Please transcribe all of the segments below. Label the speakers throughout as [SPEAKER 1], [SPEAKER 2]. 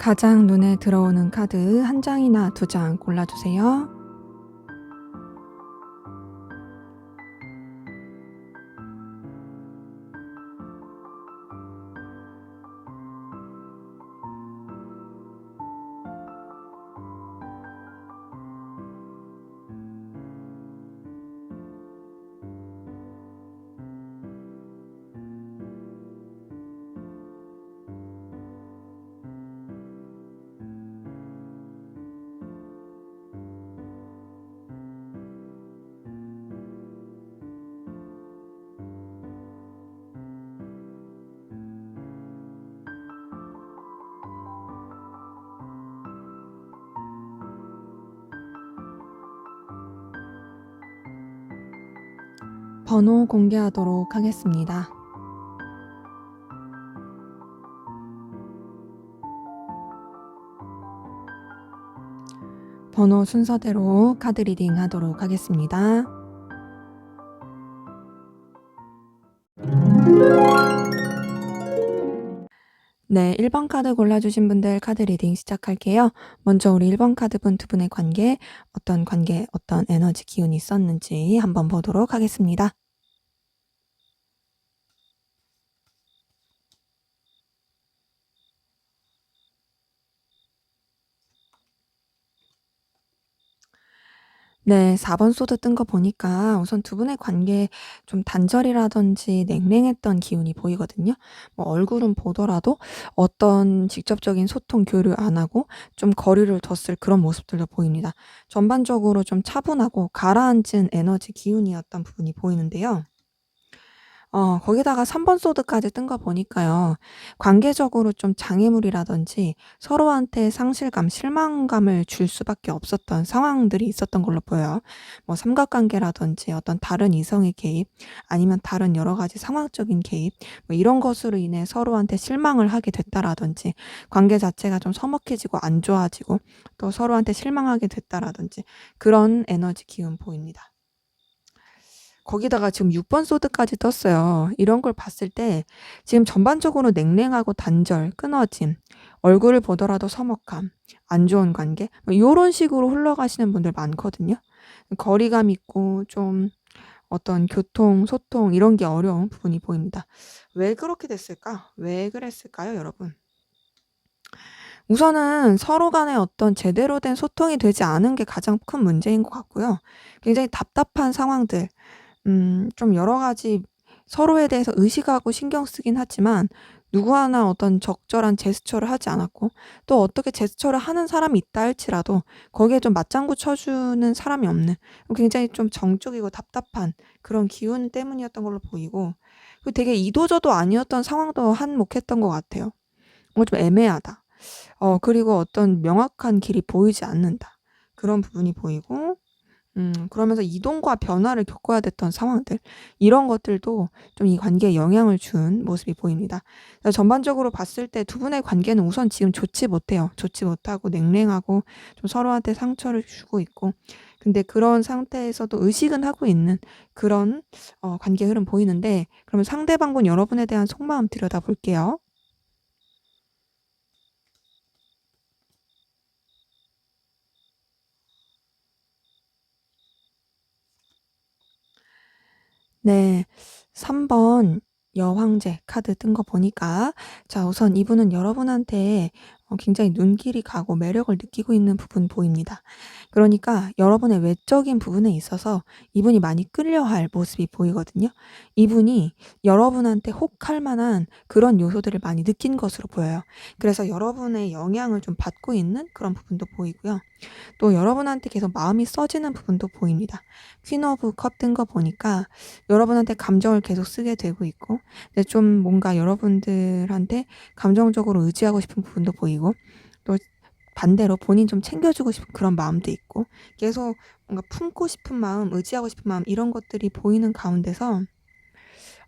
[SPEAKER 1] 가장 눈에 들어오는 카드 한 장이나 두 장 골라주세요. 번호 공개하도록 하겠습니다. 번호 순서대로 카드 리딩 하도록 하겠습니다. 네, 1번 카드 골라주신 분들 카드 리딩 시작할게요. 먼저 우리 1번 카드분 두 분의 관계, 어떤 에너지 기운이 있었는지 한번 보도록 하겠습니다. 네, 4번 소드 뜬 거 보니까 우선 두 분의 관계에 좀 단절이라든지 냉랭했던 기운이 보이거든요. 뭐 얼굴은 보더라도 어떤 직접적인 소통, 교류 안 하고 좀 거리를 뒀을 그런 모습들도 보입니다. 전반적으로 좀 차분하고 가라앉은 에너지 기운이었던 부분이 보이는데요. 거기다가 3번 소드까지 뜬 거 보니까요. 관계적으로 좀 장애물이라든지 서로한테 상실감, 실망감을 줄 수밖에 없었던 상황들이 있었던 걸로 보여요. 뭐 삼각관계라든지 어떤 다른 이성의 개입, 아니면 다른 여러 가지 상황적인 개입, 뭐 이런 것으로 인해 서로한테 실망을 하게 됐다라든지, 관계 자체가 좀 서먹해지고 안 좋아지고 또 서로한테 실망하게 됐다라든지 그런 에너지 기운 보입니다. 거기다가 지금 6번 소드까지 떴어요. 이런 걸 봤을 때 지금 전반적으로 냉랭하고 단절, 끊어짐, 얼굴을 보더라도 서먹함, 안 좋은 관계 뭐 요런 식으로 흘러가시는 분들 많거든요. 거리감 있고 좀 어떤 교통, 소통 이런 게 어려운 부분이 보입니다. 왜 그렇게 됐을까? 왜 그랬을까요, 여러분? 우선은 서로 간에 어떤 제대로 된 소통이 되지 않은 게 가장 큰 문제인 것 같고요. 굉장히 답답한 상황들, 좀 여러 가지 서로에 대해서 의식하고 신경 쓰긴 하지만 누구 하나 어떤 적절한 제스처를 하지 않았고, 또 어떻게 제스처를 하는 사람이 있다 할지라도 거기에 좀 맞장구 쳐주는 사람이 없는, 굉장히 좀 정적이고 답답한 그런 기운 때문이었던 걸로 보이고, 그리고 되게 이도저도 아니었던 상황도 한몫했던 것 같아요. 좀 애매하다. 그리고 어떤 명확한 길이 보이지 않는다. 그런 부분이 보이고, 그러면서 이동과 변화를 겪어야 됐던 상황들, 이런 것들도 좀 이 관계에 영향을 준 모습이 보입니다. 그래서 전반적으로 봤을 때 두 분의 관계는 우선 지금 좋지 못해요. 좋지 못하고 냉랭하고 좀 서로한테 상처를 주고 있고, 근데 그런 상태에서도 의식은 하고 있는 그런 관계 흐름 보이는데, 그러면 상대방분 여러분에 대한 속마음 들여다볼게요. 네. 3번 여황제 카드 뜬 거 보니까, 자, 우선 이분은 여러분한테 굉장히 눈길이 가고 매력을 느끼고 있는 부분 보입니다. 그러니까 여러분의 외적인 부분에 있어서 이분이 많이 끌려할 모습이 보이거든요. 이분이 여러분한테 혹할 만한 그런 요소들을 많이 느낀 것으로 보여요. 그래서 여러분의 영향을 좀 받고 있는 그런 부분도 보이고요. 또 여러분한테 계속 마음이 써지는 부분도 보입니다. 퀸 오브 컵 뜬 거 보니까 여러분한테 감정을 계속 쓰게 되고 있고, 근데 좀 뭔가 여러분들한테 감정적으로 의지하고 싶은 부분도 보이고, 또 반대로 본인 좀 챙겨주고 싶은 그런 마음도 있고, 계속 뭔가 품고 싶은 마음, 의지하고 싶은 마음, 이런 것들이 보이는 가운데서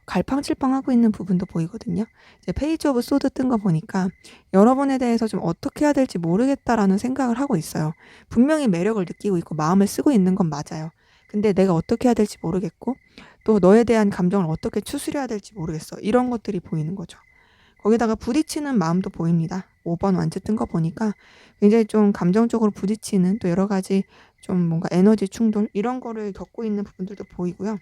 [SPEAKER 1] 갈팡질팡하고 있는 부분도 보이거든요. 이제 페이지 오브 소드 뜬 거 보니까 여러분에 대해서 좀 어떻게 해야 될지 모르겠다라는 생각을 하고 있어요. 분명히 매력을 느끼고 있고 마음을 쓰고 있는 건 맞아요. 근데 내가 어떻게 해야 될지 모르겠고, 또 너에 대한 감정을 어떻게 추스려야 될지 모르겠어. 이런 것들이 보이는 거죠. 거기다가 부딪히는 마음도 보입니다. 5번 완즈 뜬 거 보니까 굉장히 좀 감정적으로 부딪히는 또 여러 가지 좀 뭔가 에너지 충돌 이런 거를 겪고 있는 부분들도 보이고요.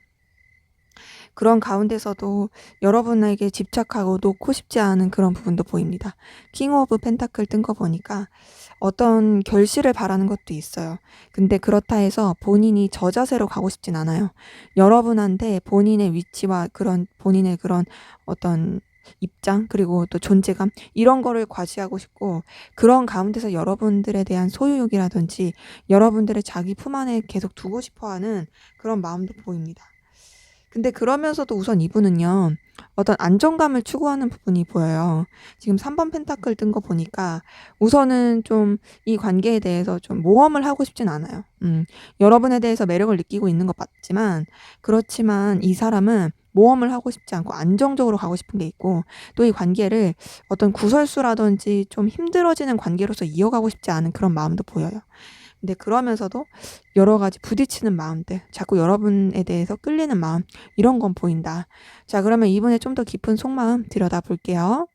[SPEAKER 1] 그런 가운데서도 여러분에게 집착하고 놓고 싶지 않은 그런 부분도 보입니다. 킹 오브 펜타클 뜬 거 보니까 어떤 결실을 바라는 것도 있어요. 근데 그렇다 해서 본인이 저자세로 가고 싶진 않아요. 여러분한테 본인의 위치와 그런 본인의 그런 어떤 입장 그리고 또 존재감 이런 거를 과시하고 싶고 그런 가운데서 여러분들에 대한 소유욕이라든지 여러분들의 자기 품 안에 계속 두고 싶어 하는 그런 마음도 보입니다. 근데 그러면서도 우선 이분은요. 어떤 안정감을 추구하는 부분이 보여요. 지금 3번 펜타클 뜬 거 보니까 우선은 좀 이 관계에 대해서 좀 모험을 하고 싶진 않아요. 여러분에 대해서 매력을 느끼고 있는 것 같지만 그렇지만 이 사람은 모험을 하고 싶지 않고 안정적으로 가고 싶은 게 있고 또 이 관계를 어떤 구설수라든지 좀 힘들어지는 관계로서 이어가고 싶지 않은 그런 마음도 보여요. 근데 그러면서도 여러 가지 부딪히는 마음들, 자꾸 여러분에 대해서 끌리는 마음, 이런 건 보인다. 자, 그러면 이분의 좀 더 깊은 속마음 들여다 볼게요.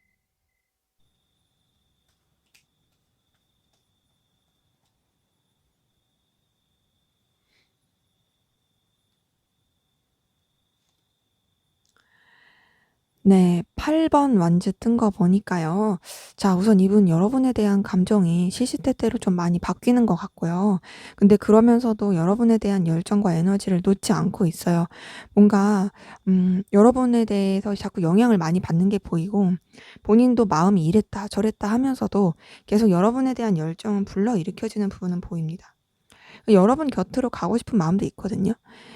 [SPEAKER 1] 네, 8번 완즈 뜬 거 보니까요. 자, 우선 이분 여러분에 대한 감정이 시시때때로 좀 많이 바뀌는 것 같고요. 근데 그러면서도 여러분에 대한 열정과 에너지를 놓지 않고 있어요. 뭔가, 여러분에 대해서 자꾸 영향을 많이 받는 게 보이고, 본인도 마음이 이랬다, 저랬다 하면서도 계속 여러분에 대한 열정은 불러일으켜지는 부분은 보입니다. 여러분 곁으로 가고 싶은 마음도 있거든요.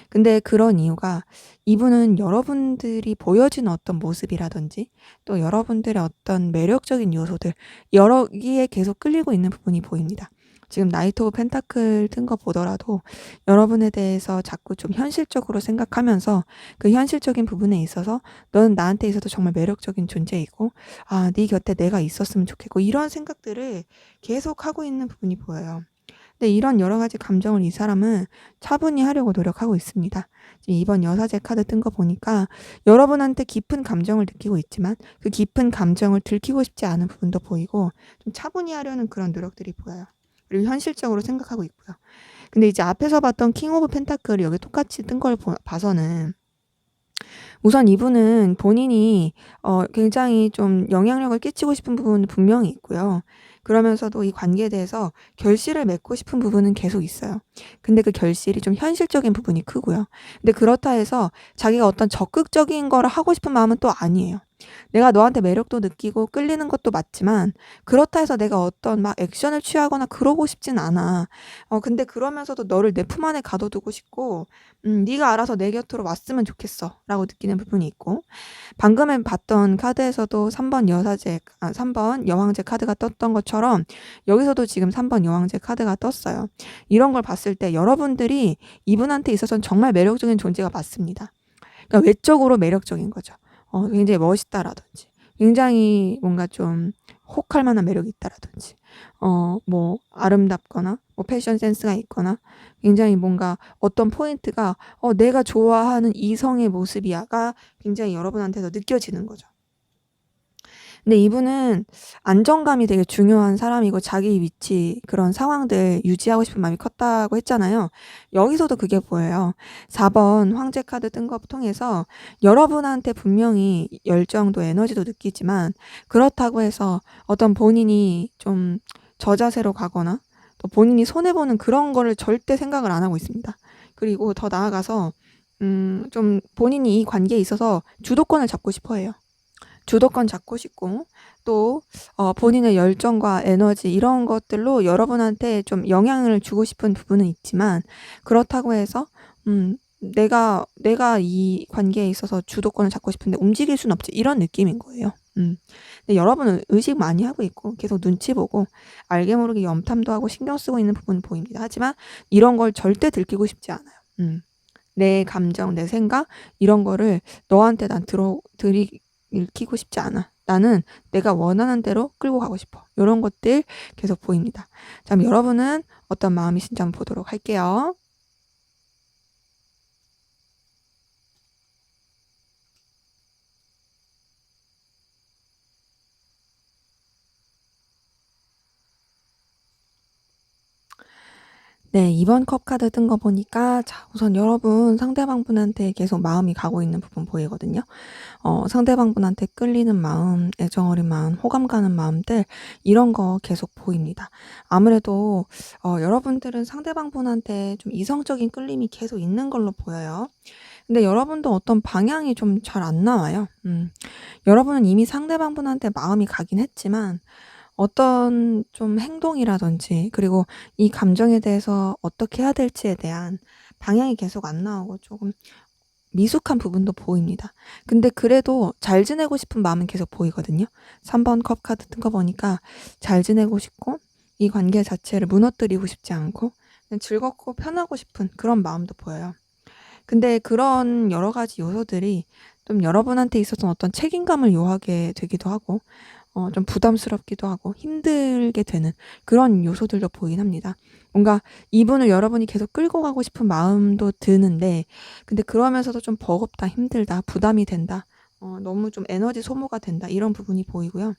[SPEAKER 1] 근데 그런 이유가 이분은 여러분들이 보여지는 어떤 모습이라든지 또 여러분들의 어떤 매력적인 요소들 여기에 계속 끌리고 있는 부분이 보입니다. 지금 나이트 오브 펜타클 뜬 거 보더라도 여러분에 대해서 자꾸 좀 현실적으로 생각하면서 그 현실적인 부분에 있어서 너는 나한테 있어서 정말 매력적인 존재이고 네 곁에 내가 있었으면 좋겠고 이런 생각들을 계속 하고 있는 부분이 보여요. 근데 이런 여러 가지 감정을 이 사람은 차분히 하려고 노력하고 있습니다. 지금 이번 여사제 카드 뜬 거 보니까 여러분한테 깊은 감정을 느끼고 있지만 그 깊은 감정을 들키고 싶지 않은 부분도 보이고 좀 차분히 하려는 그런 노력들이 보여요. 그리고 현실적으로 생각하고 있고요. 근데 이제 앞에서 봤던 킹 오브 펜타클이 여기 똑같이 뜬 걸 봐서는 우선 이분은 본인이 굉장히 좀 영향력을 끼치고 싶은 부분은 분명히 있고요. 그러면서도 이 관계에 대해서 결실을 맺고 싶은 부분은 계속 있어요. 근데 그 결실이 좀 현실적인 부분이 크고요. 근데 그렇다 해서 자기가 어떤 적극적인 거를 하고 싶은 마음은 또 아니에요. 내가 너한테 매력도 느끼고 끌리는 것도 맞지만 그렇다 해서 내가 어떤 막 액션을 취하거나 그러고 싶진 않아. 근데 그러면서도 너를 내 품 안에 가둬두고 싶고 네가 알아서 내 곁으로 왔으면 좋겠어라고 느끼는 부분이 있고 방금에 봤던 카드에서도 3번 여사제 3번 여왕제 카드가 떴던 것처럼 여기서도 지금 3번 여왕제 카드가 떴어요. 이런 걸 봤을 때 여러분들이 이분한테 있어서는 정말 매력적인 존재가 맞습니다. 그러니까 외적으로 매력적인 거죠. 굉장히 멋있다라든지 굉장히 뭔가 좀 혹할 만한 매력이 있다라든지 뭐 아름답거나 뭐 패션 센스가 있거나 굉장히 뭔가 어떤 포인트가 내가 좋아하는 이성의 모습이야가 굉장히 여러분한테서 느껴지는 거죠. 근데 이분은 안정감이 되게 중요한 사람이고 자기 위치 그런 상황들 유지하고 싶은 마음이 컸다고 했잖아요. 여기서도 그게 보여요. 4번 황제 카드 뜬 거 통해서 여러분한테 분명히 열정도 에너지도 느끼지만 그렇다고 해서 어떤 본인이 좀 저자세로 가거나 또 본인이 손해보는 그런 거를 절대 생각을 안 하고 있습니다. 그리고 더 나아가서 좀 본인이 이 관계에 있어서 주도권을 잡고 싶어 해요. 주도권 잡고 싶고 또 본인의 열정과 에너지 이런 것들로 여러분한테 좀 영향을 주고 싶은 부분은 있지만 그렇다고 해서 내가 이 관계에 있어서 주도권을 잡고 싶은데 움직일 수는 없지 이런 느낌인 거예요. 근데 여러분은 의식 많이 하고 있고 계속 눈치 보고 알게 모르게 염탐도 하고 신경 쓰고 있는 부분은 보입니다. 하지만 이런 걸 절대 들키고 싶지 않아요. 내 감정, 내 생각 이런 거를 너한테 난 들이키고 싶지 않아. 나는 내가 원하는 대로 끌고 가고 싶어. 이런 것들 계속 보입니다. 자, 그럼 여러분은 어떤 마음이신지 한번 보도록 할게요. 네. 2번 컵 카드 뜬 거 보니까 자 우선 여러분 상대방분한테 계속 마음이 가고 있는 부분 보이거든요. 상대방분한테 끌리는 마음, 애정 어린 마음, 호감 가는 마음들 이런 거 계속 보입니다. 아무래도 여러분들은 상대방분한테 좀 이성적인 끌림이 계속 있는 걸로 보여요. 근데 여러분도 어떤 방향이 좀 잘 안 나와요. 여러분은 이미 상대방분한테 마음이 가긴 했지만 어떤 좀 행동이라든지 그리고 이 감정에 대해서 어떻게 해야 될지에 대한 방향이 계속 안 나오고 조금 미숙한 부분도 보입니다. 근데 그래도 잘 지내고 싶은 마음은 계속 보이거든요. 3번 컵 카드 뜬 거 보니까 잘 지내고 싶고 이 관계 자체를 무너뜨리고 싶지 않고 그냥 즐겁고 편하고 싶은 그런 마음도 보여요. 근데 그런 여러 가지 요소들이 좀 여러분한테 있어서 어떤 책임감을 요하게 되기도 하고 좀 부담스럽기도 하고 힘들게 되는 그런 요소들도 보이긴 합니다. 뭔가 이분을 여러분이 계속 끌고 가고 싶은 마음도 드는데 근데 그러면서도 좀 '버겁다. 힘들다. 부담이 된다. 너무 좀 에너지 소모가 된다.' 이런 부분이 보이고요.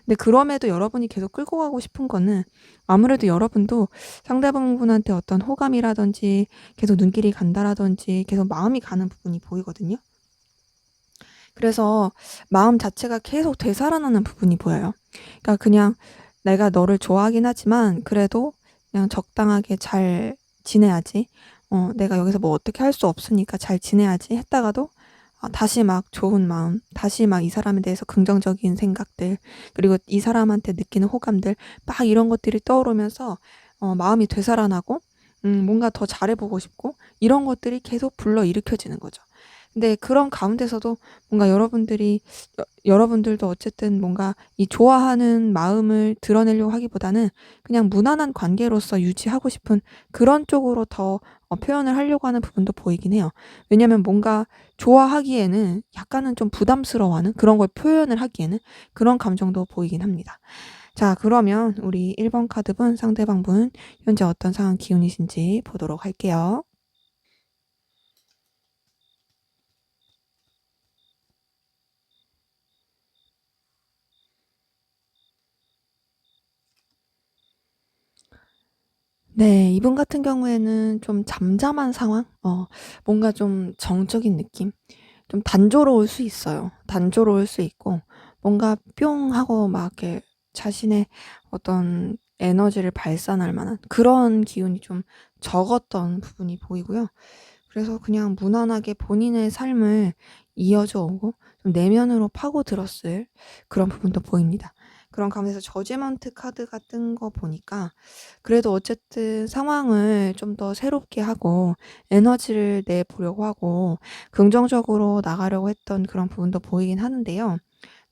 [SPEAKER 1] 근데 그럼에도 여러분이 계속 끌고 가고 싶은 거는 아무래도 여러분도 상대방분한테 어떤 호감이라든지 계속 눈길이 간다라든지 계속 마음이 가는 부분이 보이거든요. 그래서 마음 자체가 계속 되살아나는 부분이 보여요. 그러니까 그냥 '내가 너를 좋아하긴 하지만 그래도 그냥 적당하게 잘 지내야지. 내가 여기서 뭐 어떻게 할 수 없으니까 잘 지내야지.' 했다가도 다시 막 좋은 마음, 다시 막 이 사람에 대해서 긍정적인 생각들 그리고 이 사람한테 느끼는 호감들 막 이런 것들이 떠오르면서 마음이 되살아나고 뭔가 더 잘해 보고 싶고 이런 것들이 계속 불러일으켜지는 거죠. 근데 그런 가운데서도 뭔가 여러분들도 어쨌든 뭔가 이 좋아하는 마음을 드러내려고 하기보다는 그냥 무난한 관계로서 유지하고 싶은 그런 쪽으로 더 표현을 하려고 하는 부분도 보이긴 해요. 왜냐면 뭔가 좋아하기에는 약간은 좀 부담스러워하는 그런 걸 표현을 하기에는 그런 감정도 보이긴 합니다. 자 그러면 우리 1번 카드분 상대방분 현재 어떤 상황 기운이신지 보도록 할게요. 네. 이분 같은 경우에는 좀 잠잠한 상황? 뭔가 좀 정적인 느낌? 좀 단조로울 수 있어요. 단조로울 수 있고 뭔가 뿅 하고 막 이렇게 자신의 어떤 에너지를 발산할 만한 그런 기운이 좀 적었던 부분이 보이고요. 그래서 그냥 무난하게 본인의 삶을 이어져 오고 좀 내면으로 파고들었을 그런 부분도 보입니다. 그런 가운데서 저지먼트 카드가 뜬 거 보니까 그래도 어쨌든 상황을 좀 더 새롭게 하고 에너지를 내보려고 하고 긍정적으로 나가려고 했던 그런 부분도 보이긴 하는데요.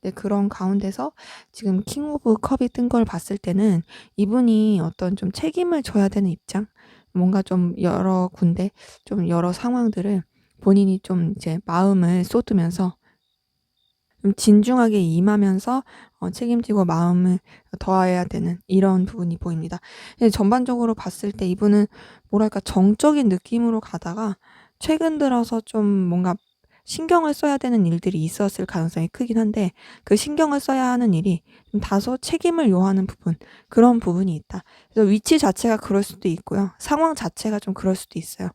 [SPEAKER 1] 네 그런 가운데서 지금 킹 오브 컵이 뜬 걸 봤을 때는 이분이 어떤 좀 책임을 져야 되는 입장? 뭔가 좀 여러 군데 좀 여러 상황들을 본인이 좀 이제 마음을 쏟으면서 좀 진중하게 임하면서 책임지고 마음을 더해야 되는 이런 부분이 보입니다. 예 전반적으로 봤을 때 이분은 뭐랄까 정적인 느낌으로 가다가 최근 들어서 좀 뭔가 신경을 써야 되는 일들이 있었을 가능성이 크긴 한데 그 신경을 써야 하는 일이 좀 다소 책임을 요하는 부분 그런 부분이 있다. 그래서 위치 자체가 그럴 수도 있고요. 상황 자체가 좀 그럴 수도 있어요.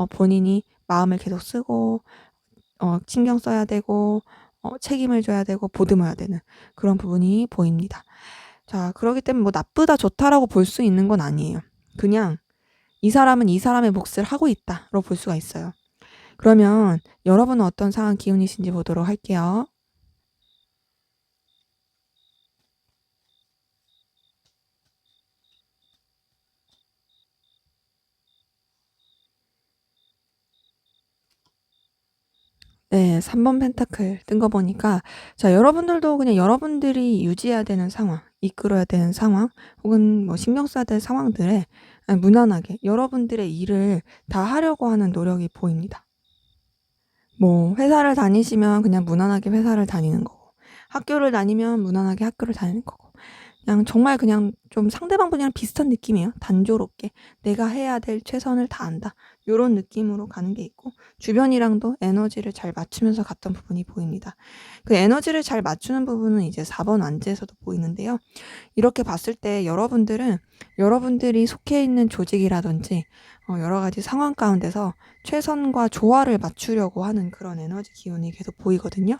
[SPEAKER 1] 본인이 마음을 계속 쓰고 신경 써야 되고 책임을 져야 되고 보듬어야 되는 그런 부분이 보입니다. 자 그러기 때문에 뭐 '나쁘다. 좋다.'라고 볼 수 있는 건 아니에요. 그냥 '이 사람은 이 사람의 몫을 하고 있다.'로 볼 수가 있어요. 그러면 여러분은 어떤 상황 기운이신지 보도록 할게요. 네. 3번 펜타클 뜬 거 보니까 자 여러분들도 그냥 여러분들이 유지해야 되는 상황, 이끌어야 되는 상황 혹은 뭐 신경 써야 될 상황들에 무난하게 여러분들의 일을 다 하려고 하는 노력이 보입니다. 뭐 회사를 다니시면 그냥 무난하게 회사를 다니는 거고 학교를 다니면 무난하게 학교를 다니는 거고 그냥 정말 그냥 좀 상대방분이랑 비슷한 느낌이에요. 단조롭게 '내가 해야 될 최선을 다한다.' 요런 느낌으로 가는 게 있고, 주변이랑도 에너지를 잘 맞추면서 갔던 부분이 보입니다. 그 에너지를 잘 맞추는 부분은 이제 4번 안제에서도 보이는데요. 이렇게 봤을 때 여러분들은 여러분들이 속해 있는 조직이라든지 여러 가지 상황 가운데서 최선과 조화를 맞추려고 하는 그런 에너지 기운이 계속 보이거든요.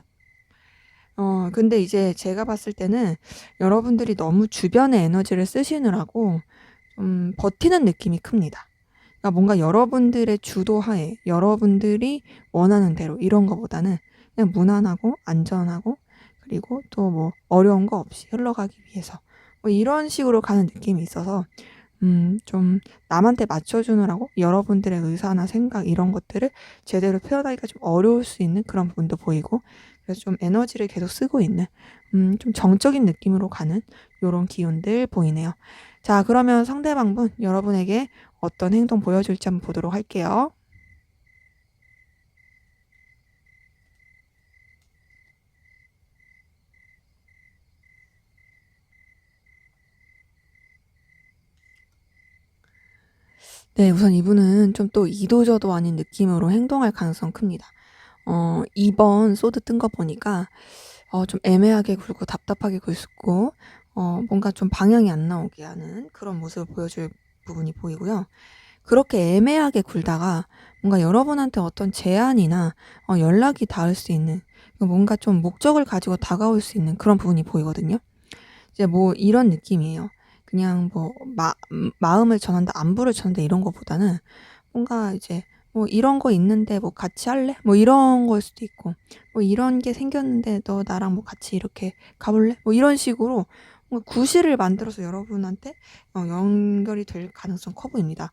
[SPEAKER 1] 근데 이제 제가 봤을 때는 여러분들이 너무 주변의 에너지를 쓰시느라고 좀 버티는 느낌이 큽니다. 그러니까 뭔가 여러분들의 주도하에 여러분들이 원하는 대로 이런 거보다는 그냥 무난하고 안전하고, 그리고 또 뭐 어려운 거 없이 흘러가기 위해서 뭐 이런 식으로 가는 느낌이 있어서 좀 남한테 맞춰 주느라고 여러분들의 의사나 생각 이런 것들을 제대로 표현하기가 좀 어려울 수 있는 그런 부분도 보이고, 그래서 좀 에너지를 계속 쓰고 있는 좀 정적인 느낌으로 가는 요런 기운들 보이네요. 자, 그러면 상대방분 여러분에게 어떤 행동 보여줄지 한번 보도록 할게요. 네, 우선 이분은 좀 또 이도저도 아닌 느낌으로 행동할 가능성 큽니다. 2번 소드 뜬 거 보니까 좀 애매하게 굴고 답답하게 굴고 뭔가 좀 방향이 안 나오게 하는 그런 모습을 보여줄 부분이 보이고요. 그렇게 애매하게 굴다가 뭔가 여러분한테 어떤 제안이나 연락이 닿을 수 있는, 뭔가 좀 목적을 가지고 다가올 수 있는 그런 부분이 보이거든요. 이제 뭐 이런 느낌이에요. 그냥 뭐 마음을 전한다, 안부를 전한다 이런 거보다는 뭔가 이제 뭐 "이런 거 있는데 뭐 같이 할래?" 뭐 이런 거일 수도 있고, 뭐 "이런 게 생겼는데 너 나랑 뭐 같이 이렇게 가 볼래?" 뭐 이런 식으로 뭔가 구실을 만들어서 여러분한테 연결이 될 가능성 커 보입니다.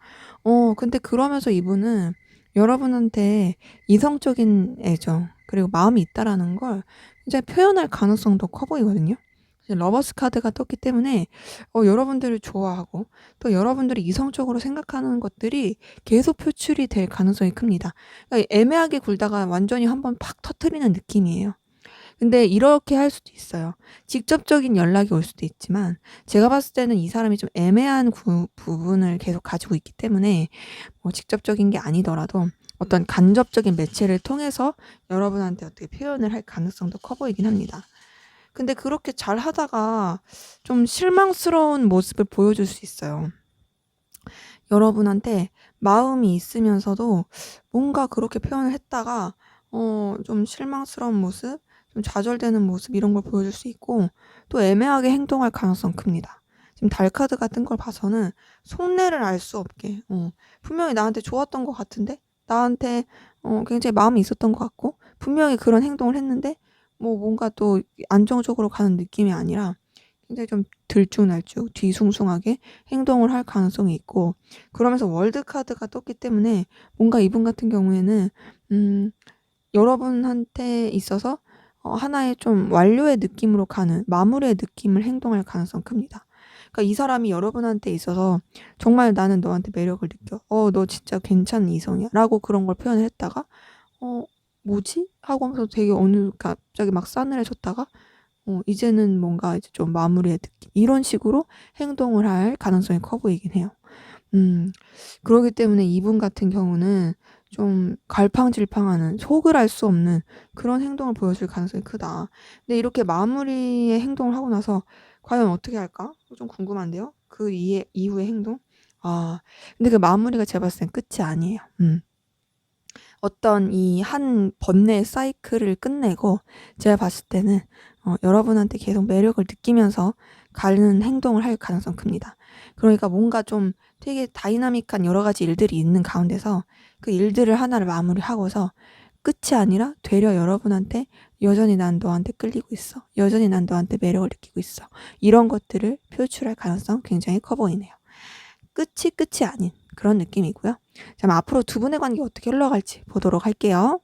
[SPEAKER 1] 근데 그러면서 이분은 여러분한테 이성적인 애정 그리고 마음이 있다라는 걸 이제 표현할 가능성도 커 보이거든요. 이제 러버스 카드가 떴기 때문에 여러분들을 좋아하고 또 여러분들이 이성적으로 생각하는 것들이 계속 표출이 될 가능성이 큽니다. 그러니까 애매하게 굴다가 완전히 한번 팍 터트리는 느낌이에요. 근데 이렇게 할 수도 있어요. 직접적인 연락이 올 수도 있지만, 제가 봤을 때는 이 사람이 좀 애매한 부분을 계속 가지고 있기 때문에 뭐 직접적인 게 아니더라도 어떤 간접적인 매체를 통해서 여러분한테 어떻게 표현을 할 가능성도 커 보이긴 합니다. 근데 그렇게 잘하다가 좀 실망스러운 모습을 보여줄 수 있어요. 여러분한테 마음이 있으면서도 뭔가 그렇게 표현을 했다가 좀 실망스러운 모습, 좀 좌절되는 모습 이런 걸 보여줄 수 있고, 또 애매하게 행동할 가능성 큽니다. 지금 달 카드 같은 걸 봐서는 속내를 알 수 없게 분명히 나한테 좋았던 것 같은데, 나한테 굉장히 마음이 있었던 것 같고 분명히 그런 행동을 했는데 뭐 뭔가 또 안정적으로 가는 느낌이 아니라 굉장히 좀 들쭉날쭉 뒤숭숭하게 행동을 할 가능성이 있고, 그러면서 월드 카드가 떴기 때문에 뭔가 이분 같은 경우에는 음 여러분한테 있어서 하나의 좀 완료의 느낌으로 가는 마무리의 느낌을 행동할 가능성 큽니다. 그러니까 이 사람이 여러분한테 있어서 정말 '나는 너한테 매력을 느껴. 너 진짜 괜찮은 이성이야.'라고 그런 걸 표현을 했다가 '어 뭐지?' 하고 하면서 되게 갑자기 막 싸늘해졌다가 이제는 뭔가 이제 좀 마무리의 느낌 이런 식으로 행동을 할 가능성이 커 보이긴 해요. 음. 그러기 때문에 이분 같은 경우는 좀 갈팡질팡하는, 속을 알 수 없는 그런 행동을 보여줄 가능성이 크다. 근데 이렇게 마무리의 행동을 하고 나서 과연 어떻게 할까? 좀 궁금한데요. 그 이후의 행동? 아, 근데 그 마무리가 제가 봤을 땐 끝이 아니에요. 어떤 이 한 번뇌의 사이클을 끝내고 제가 봤을 때는 여러분한테 계속 매력을 느끼면서 가는 행동을 할 가능성 큽니다. 그러니까 뭔가 좀 되게 다이나믹한 여러 가지 일들이 있는 가운데서 그 일들을 하나를 마무리하고서 끝이 아니라 되려 여러분한테 "여전히 난 너한테 끌리고 있어. 여전히 난 너한테 매력을 느끼고 있어." 이런 것들을 표출할 가능성 굉장히 커 보이네요. 끝이 아닌 그런 느낌이고요. 자, 그럼 앞으로 두 분의 관계 어떻게 흘러갈지 보도록 할게요.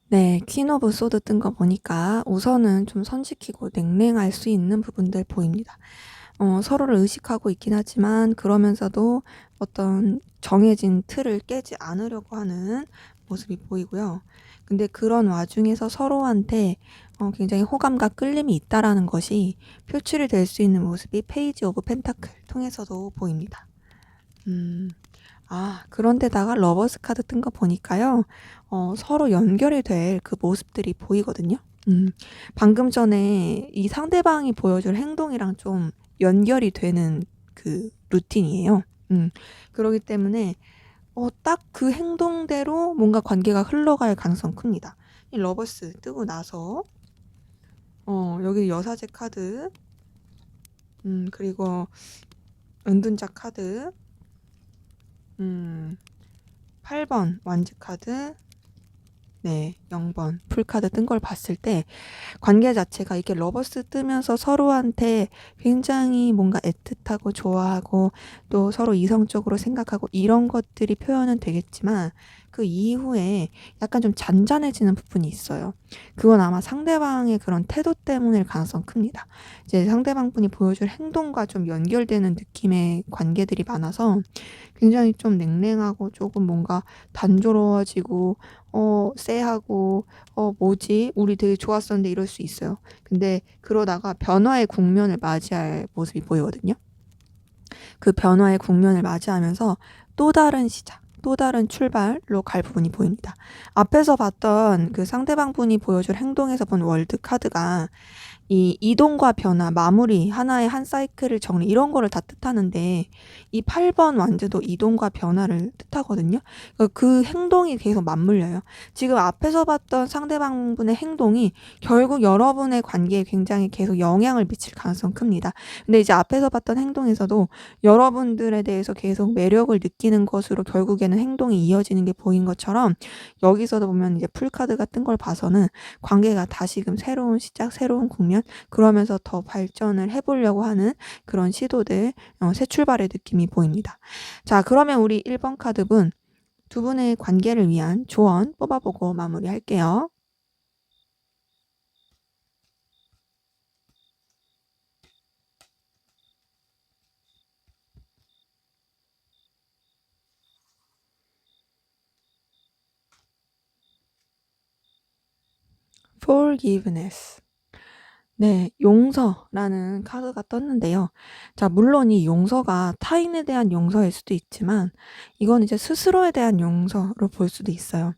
[SPEAKER 1] 네. 퀸 오브 소드 뜬 거 보니까 우선은 좀 선지키고 냉랭할 수 있는 부분들 보입니다. 서로를 의식하고 있긴 하지만 그러면서도 어떤 정해진 틀을 깨지 않으려고 하는 모습이 보이고요. 근데 그런 와중에서 서로한테 굉장히 호감과 끌림이 있다라는 것이 표출이 될 수 있는 모습이 페이지 오브 펜타클 통해서도 보입니다. 음. 그런데다가 러버스 카드 뜬 거 보니까요. 서로 연결이 될 그 모습들이 보이거든요. 음. 방금 전에 이 상대방이 보여줄 행동이랑 좀 연결이 되는 그 루틴이에요. 그러기 때문에 딱 그 행동대로 뭔가 관계가 흘러갈 가능성이 큽니다. 이 러버스 뜨고 나서 여기 여사제 카드, 그리고 은둔자 카드, 8번 완즈 카드, 네, 0번 풀카드 뜬 걸 봤을 때 관계 자체가 이렇게 러버스 뜨면서 서로한테 굉장히 뭔가 애틋하고 좋아하고 또 서로 이성적으로 생각하고 이런 것들이 표현은 되겠지만 그 이후에 약간 좀 잔잔해지는 부분이 있어요. 그건 아마 상대방의 그런 태도 때문일 가능성 큽니다. 이제 상대방분이 보여줄 행동과 좀 연결되는 느낌의 관계들이 많아서 굉장히 좀 냉랭하고 조금 뭔가 단조로워지고 쎄하고 뭐지? 우리 되게 좋았었는데 이럴 수 있어요. 근데 그러다가 변화의 국면을 맞이할 모습이 보이거든요. 그 변화의 국면을 맞이하면서 또 다른 시작, 또 다른 출발로 갈 부분이 보입니다. 앞에서 봤던 그 상대방 분이 보여줄 행동에서 본 월드 카드가 이 이동과 변화, 마무리, 하나의 한 사이클을 정리 이런 거를 다 뜻하는데 이 8번 완즈도 이동과 변화를 뜻하거든요. 그 행동이 계속 맞물려요. 지금 앞에서 봤던 상대방분의 행동이 결국 여러분의 관계에 굉장히 계속 영향을 미칠 가능성이 큽니다. 근데 이제 앞에서 봤던 행동에서도 여러분들에 대해서 계속 매력을 느끼는 것으로 결국에는 행동이 이어지는 게 보인 것처럼 여기서도 보면 이제 풀카드가 뜬 걸 봐서는 관계가 다시금 새로운 시작, 새로운 국면 그러면서 더 발전을 해보려고 하는 그런 시도들, 새 출발의 느낌이 보입니다. 자, 그러면 우리 1번 카드분 두 분의 관계를 위한 조언 뽑아보고 마무리할게요. Forgiveness. 네, 용서라는 카드가 떴는데요. 자, 물론 이 용서가 타인에 대한 용서일 수도 있지만 이건 이제 스스로에 대한 용서로 볼 수도 있어요.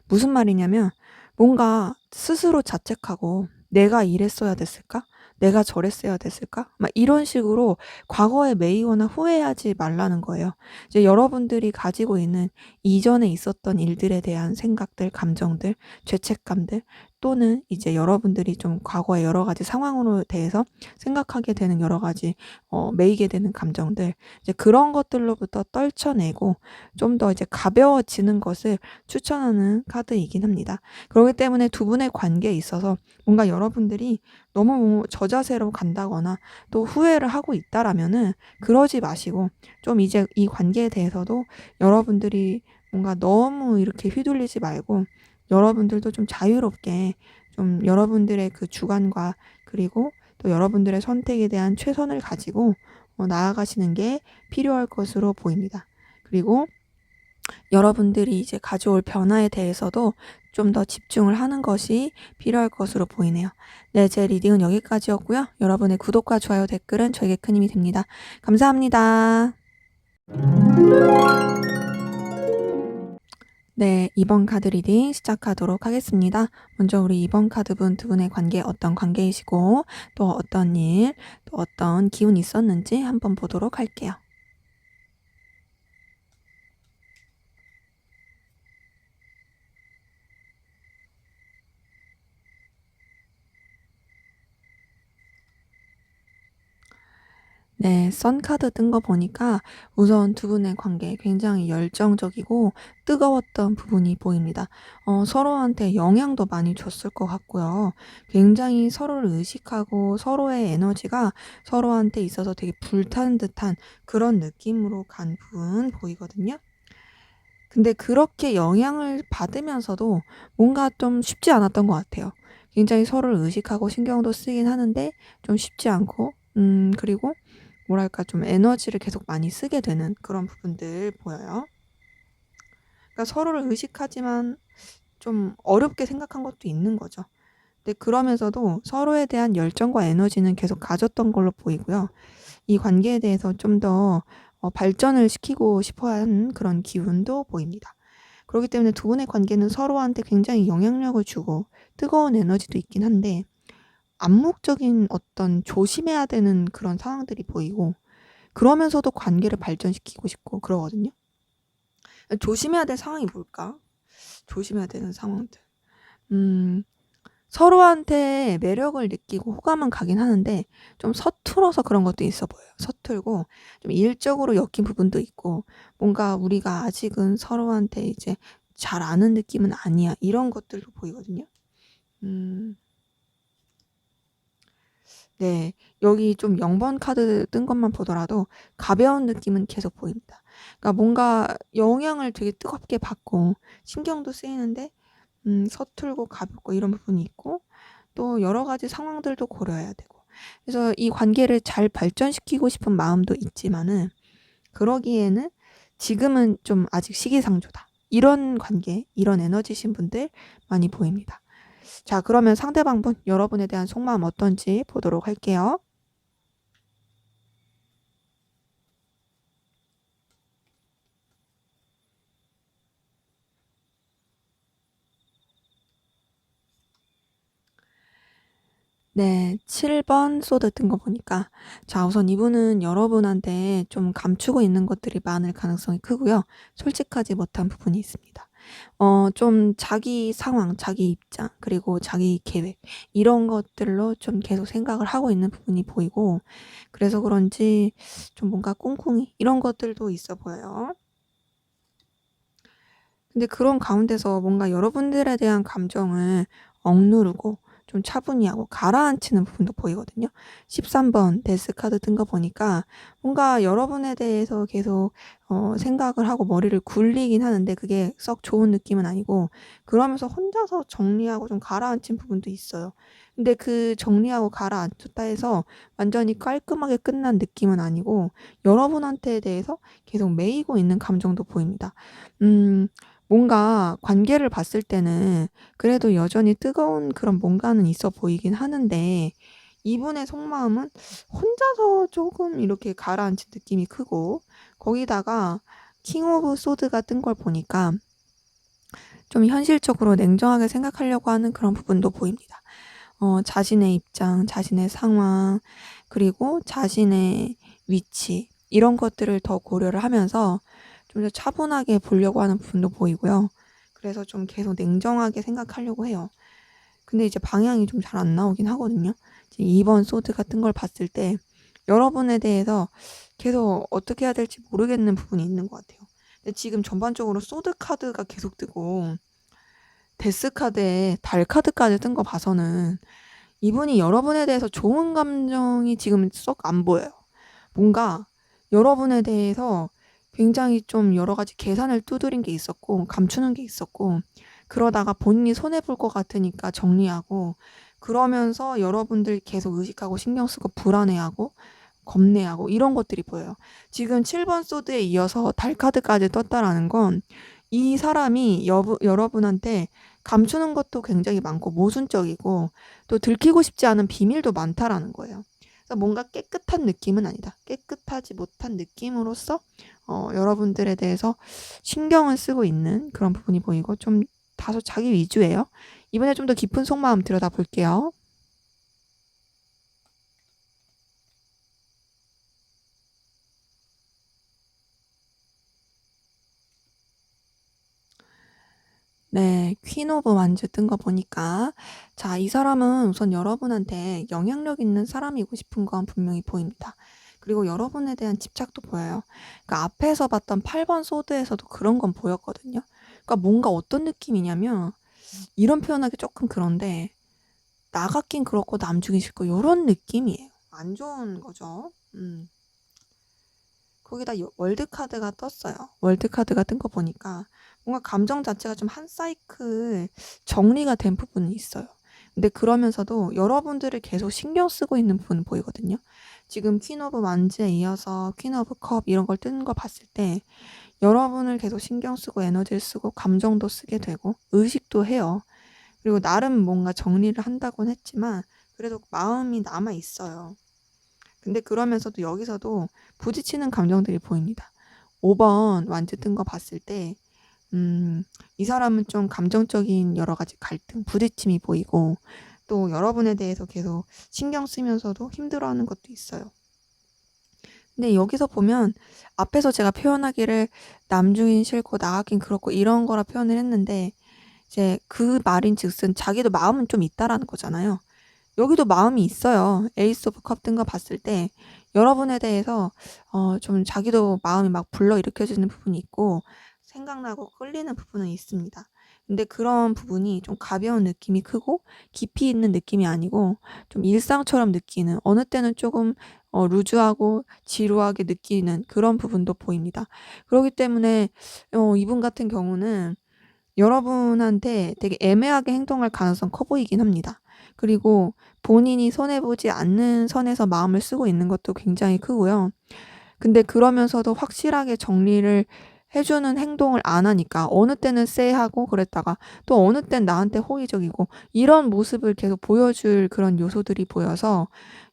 [SPEAKER 1] 무슨 말이냐면 뭔가 스스로 자책하고 내가 이랬어야 됐을까? 내가 저랬어야 됐을까? 막 이런 식으로 과거에 매이거나 후회하지 말라는 거예요. 이제 여러분들이 가지고 있는 이전에 있었던 일들에 대한 생각들, 감정들, 죄책감들 또는 이제 여러분들이 좀 과거의 여러 가지 상황으로 대해서 생각하게 되는 여러 가지 매이게 되는 감정들 이제 그런 것들로부터 떨쳐내고 좀 더 이제 가벼워지는 것을 추천하는 카드이긴 합니다. 그렇기 때문에 두 분의 관계에 있어서 뭔가 여러분들이 너무 저자세로 간다거나 또 후회를 하고 있다라면은 그러지 마시고 좀 이제 이 관계에 대해서도 여러분들이 뭔가 너무 이렇게 휘둘리지 말고 여러분들도 좀 자유롭게 좀 여러분들의 그 주관과 그리고 또 여러분들의 선택에 대한 최선을 가지고 나아가시는 게 필요할 것으로 보입니다. 그리고 여러분들이 이제 가져올 변화에 대해서도 좀 더 집중을 하는 것이 필요할 것으로 보이네요. 네, 제 리딩은 여기까지였고요. 여러분의 구독과 좋아요, 댓글은 저에게 큰 힘이 됩니다. 감사합니다. 네, 2번 카드 리딩 시작하도록 하겠습니다. 먼저 우리 2번 카드분 두 분의 관계 어떤 관계이시고 또 어떤 일, 또 어떤 기운이 있었는지 한번 보도록 할게요. 네, 선 카드 뜬 거 보니까 우선 두 분의 관계 굉장히 열정적이고 뜨거웠던 부분이 보입니다. 서로한테 영향도 많이 줬을 것 같고요. 굉장히 서로를 의식하고 서로의 에너지가 서로한테 있어서 되게 불타는 듯한 그런 느낌으로 간 부분 보이거든요. 근데 그렇게 영향을 받으면서도 뭔가 좀 쉽지 않았던 것 같아요. 굉장히 서로를 의식하고 신경도 쓰긴 하는데 좀 쉽지 않고, 그리고 뭐랄까 좀 에너지를 계속 많이 쓰게 되는 그런 부분들 보여요. 그러니까 서로를 의식하지만 좀 어렵게 생각한 것도 있는 거죠. 근데 그러면서도 서로에 대한 열정과 에너지는 계속 가졌던 걸로 보이고요. 이 관계에 대해서 좀 더 발전을 시키고 싶어 하는 그런 기운도 보입니다. 그렇기 때문에 두 분의 관계는 서로한테 굉장히 영향력을 주고 뜨거운 에너지도 있긴 한데 암묵적인 어떤 조심해야 되는 그런 상황들이 보이고 그러면서도 관계를 발전시키고 싶고 그러거든요. 조심해야 될 상황이 뭘까? 조심해야 되는 상황들. 음. 서로한테 매력을 느끼고 호감은 가긴 하는데 좀 서툴어서 그런 것도 있어 보여요. 서툴고 좀 일적으로 엮인 부분도 있고 뭔가 우리가 아직은 서로한테 이제 잘 아는 느낌은 아니야. 이런 것들도 보이거든요. 음. 네. 여기 좀 0번 카드 뜬 것만 보더라도 가벼운 느낌은 계속 보입니다. 그러니까 뭔가 영향을 되게 뜨겁게 받고 신경도 쓰이는데 서툴고 가볍고 이런 부분이 있고 또 여러 가지 상황들도 고려해야 되고. 그래서 이 관계를 잘 발전시키고 싶은 마음도 있지만은 그러기에는 지금은 좀 아직 시기상조다. 이런 관계, 이런 에너지신 분들 많이 보입니다. 자, 그러면 상대방분 여러분에 대한 속마음 어떤지 보도록 할게요. 네. 7번 소드 뜬 거 보니까 자 우선 이분은 여러분한테 좀 감추고 있는 것들이 많을 가능성이 크고요. 솔직하지 못한 부분이 있습니다. 좀 자기 상황, 자기 입장 그리고 자기 계획 이런 것들로 좀 계속 생각을 하고 있는 부분이 보이고 그래서 그런지 좀 뭔가 꿍꿍이 이런 것들도 있어 보여요. 근데 그런 가운데서 뭔가 여러분들에 대한 감정을 억누르고 좀 차분히 하고 가라앉히는 부분도 보이거든요. 13번 데스 카드 뜬 거 보니까 뭔가 여러분에 대해서 계속 생각을 하고 머리를 굴리긴 하는데 그게 썩 좋은 느낌은 아니고 그러면서 혼자서 정리하고 좀 가라앉힌 부분도 있어요. 근데 그 정리하고 가라앉혔다 해서 완전히 깔끔하게 끝난 느낌은 아니고 여러분한테 대해서 계속 매이고 있는 감정도 보입니다. 음. 뭔가 관계를 봤을 때는 그래도 여전히 뜨거운 그런 뭔가는 있어 보이긴 하는데 이분의 속마음은 혼자서 조금 이렇게 가라앉힌 느낌이 크고 거기다가 킹 오브 소드가 뜬 걸 보니까 좀 현실적으로 냉정하게 생각하려고 하는 그런 부분도 보입니다. 자신의 입장, 자신의 상황, 그리고 자신의 위치 이런 것들을 더 고려를 하면서 좀 더 차분하게 보려고 하는 부분도 보이고요. 그래서 좀 계속 냉정하게 생각하려고 해요. 근데 이제 방향이 좀 잘 안 나오긴 하거든요. 이제 2번 소드 같은 걸 봤을 때 여러분에 대해서 계속 어떻게 해야 될지 모르겠는 부분이 있는 것 같아요. 근데 지금 전반적으로 소드 카드가 계속 뜨고 데스 카드에 달 카드까지 뜬 거 봐서는 이분이 여러분에 대해서 좋은 감정이 지금 썩 안 보여요. 뭔가 여러분에 대해서 굉장히 좀 여러 가지 계산을 두드린 게 있었고 감추는 게 있었고 그러다가 본인이 손해 볼 것 같으니까 정리하고 그러면서 여러분들 계속 의식하고 신경 쓰고 불안해하고 겁내하고 이런 것들이 보여요. 지금 7번 소드에 이어서 달 카드까지 떴다라는 건 이 사람이 여러분한테 감추는 것도 굉장히 많고 모순적이고 또 들키고 싶지 않은 비밀도 많다라는 거예요. 그래서 뭔가 깨끗한 느낌은 아니다. 깨끗하지 못한 느낌으로써 여러분들에 대해서 신경을 쓰고 있는 그런 부분이 보이고 좀 다소 자기 위주예요. 이번에 좀 더 깊은 속마음 들여다볼게요. 네. 퀸 오브 완즈 뜬 거 보니까 자 이 사람은 우선 여러분한테 영향력 있는 사람이고 싶은 건 분명히 보입니다. 그리고 여러분에 대한 집착도 보여요. 그러니까 앞에서 봤던 8번 소드에서도 그런 건 보였거든요. 그러니까 뭔가 어떤 느낌이냐면 이런 표현하기 조금 그런데 나 같긴 그렇고 남 주긴 싫고 요런 느낌이에요. 안 좋은 거죠. 거기다 월드 카드가 떴어요. 월드 카드가 뜬 거 보니까 뭔가 감정 자체가 좀 한 사이클 정리가 된 부분이 있어요. 근데 그러면서도 여러분들을 계속 신경 쓰고 있는 부분은 보이거든요. 지금 퀸 오브 wands에 이어서 퀸 오브 컵 이런 걸 뜬 거 봤을 때 여러분을 계속 신경 쓰고 에너지를 쓰고 감정도 쓰게 되고 의식도 해요. 그리고 나름 뭔가 정리를 한다고는 했지만 그래도 마음이 남아 있어요. 근데 그러면서도 여기서도 부딪히는 감정들이 보입니다. 5번 완즈 뜬 거 봤을 때 이 사람은 좀 감정적인 여러 가지 갈등, 부딪힘이 보이고 또 여러분에 대해서 계속 신경 쓰면서도 힘들어하는 것도 있어요. 근데 여기서 보면 앞에서 제가 표현하기를 남주긴 싫고 나가긴 그렇고 이런 거라 표현을 했는데 이제 그 말인즉슨 자기도 마음은 좀 있다라는 거잖아요. 여기도 마음이 있어요. 에이스 오브 컵 뜬 거 봤을 때 여러분에 대해서 좀 자기도 마음이 막 불러일으켜지는 부분이 있고 생각나고 끌리는 부분은 있습니다. 근데 그런 부분이 좀 가벼운 느낌이 크고 깊이 있는 느낌이 아니고 좀 일상처럼 느끼는 어느 때는 조금 루즈하고 지루하게 느끼는 그런 부분도 보입니다. 그렇기 때문에 이분 같은 경우는 여러분한테 되게 애매하게 행동할 가능성 커 보이긴 합니다. 그리고 본인이 손해 보지 않는 선에서 마음을 쓰고 있는 것도 굉장히 크고요. 근데 그러면서도 확실하게 정리를 해 주는 행동을 안 하니까 어느 때는 쎄하고 그랬다가 또 어느 땐 나한테 호의적이고 이런 모습을 계속 보여줄 그런 요소들이 보여서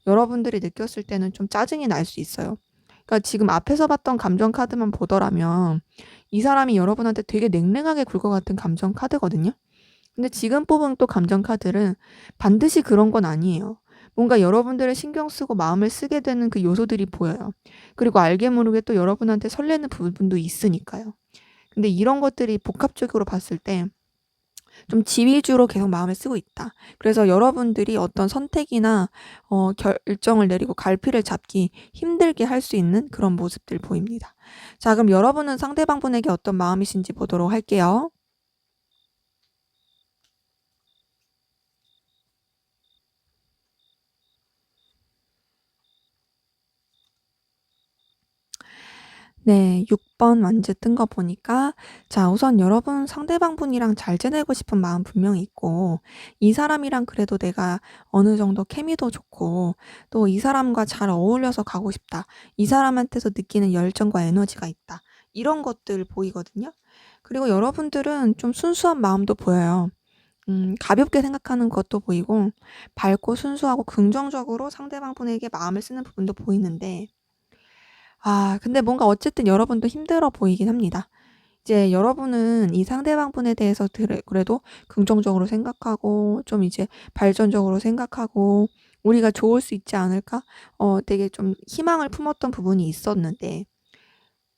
[SPEAKER 1] 여러분들이 느꼈을 때는 좀 짜증이 날 수 있어요. 그러니까 지금 앞에서 봤던 감정 카드만 보더라면 이 사람이 여러분한테 되게 냉랭하게 굴 것 같은 감정 카드거든요. 근데 지금 뽑은 또 감정 카드는 반드시 그런 건 아니에요. 뭔가 여러분들을 신경 쓰고 마음을 쓰게 되는 그 요소들이 보여요. 그리고 알게 모르게 또 여러분한테 설레는 부분도 있으니까요. 근데 이런 것들이 복합적으로 봤을 때 좀 지위주로 계속 마음을 쓰고 있다. 그래서 여러분들이 어떤 선택이나 결정을 내리고 갈피를 잡기 힘들게 할 수 있는 그런 모습들 보입니다. 자, 그럼 여러분은 상대방분에게 어떤 마음이신지 보도록 할게요. 네, 6번 완즈 뜬 거 보니까 자, 우선 여러분 상대방분이랑 잘 지내고 싶은 마음 분명히 있고 이 사람이랑 그래도 내가 어느 정도 케미도 좋고 또 이 사람과 잘 어울려서 가고 싶다. 이 사람한테서 느끼는 열정과 에너지가 있다. 이런 것들 보이거든요. 그리고 여러분들은 좀 순수한 마음도 보여요. 가볍게 생각하는 것도 보이고 밝고 순수하고 긍정적으로 상대방분에게 마음을 쓰는 부분도 보이는데 근데 뭔가 어쨌든 여러분도 힘들어 보이긴 합니다. 이제 여러분은 이 상대방분에 대해서 그래도 긍정적으로 생각하고 좀 이제 발전적으로 생각하고 '우리가 좋을 수 있지 않을까?' 되게 좀 희망을 품었던 부분이 있었는데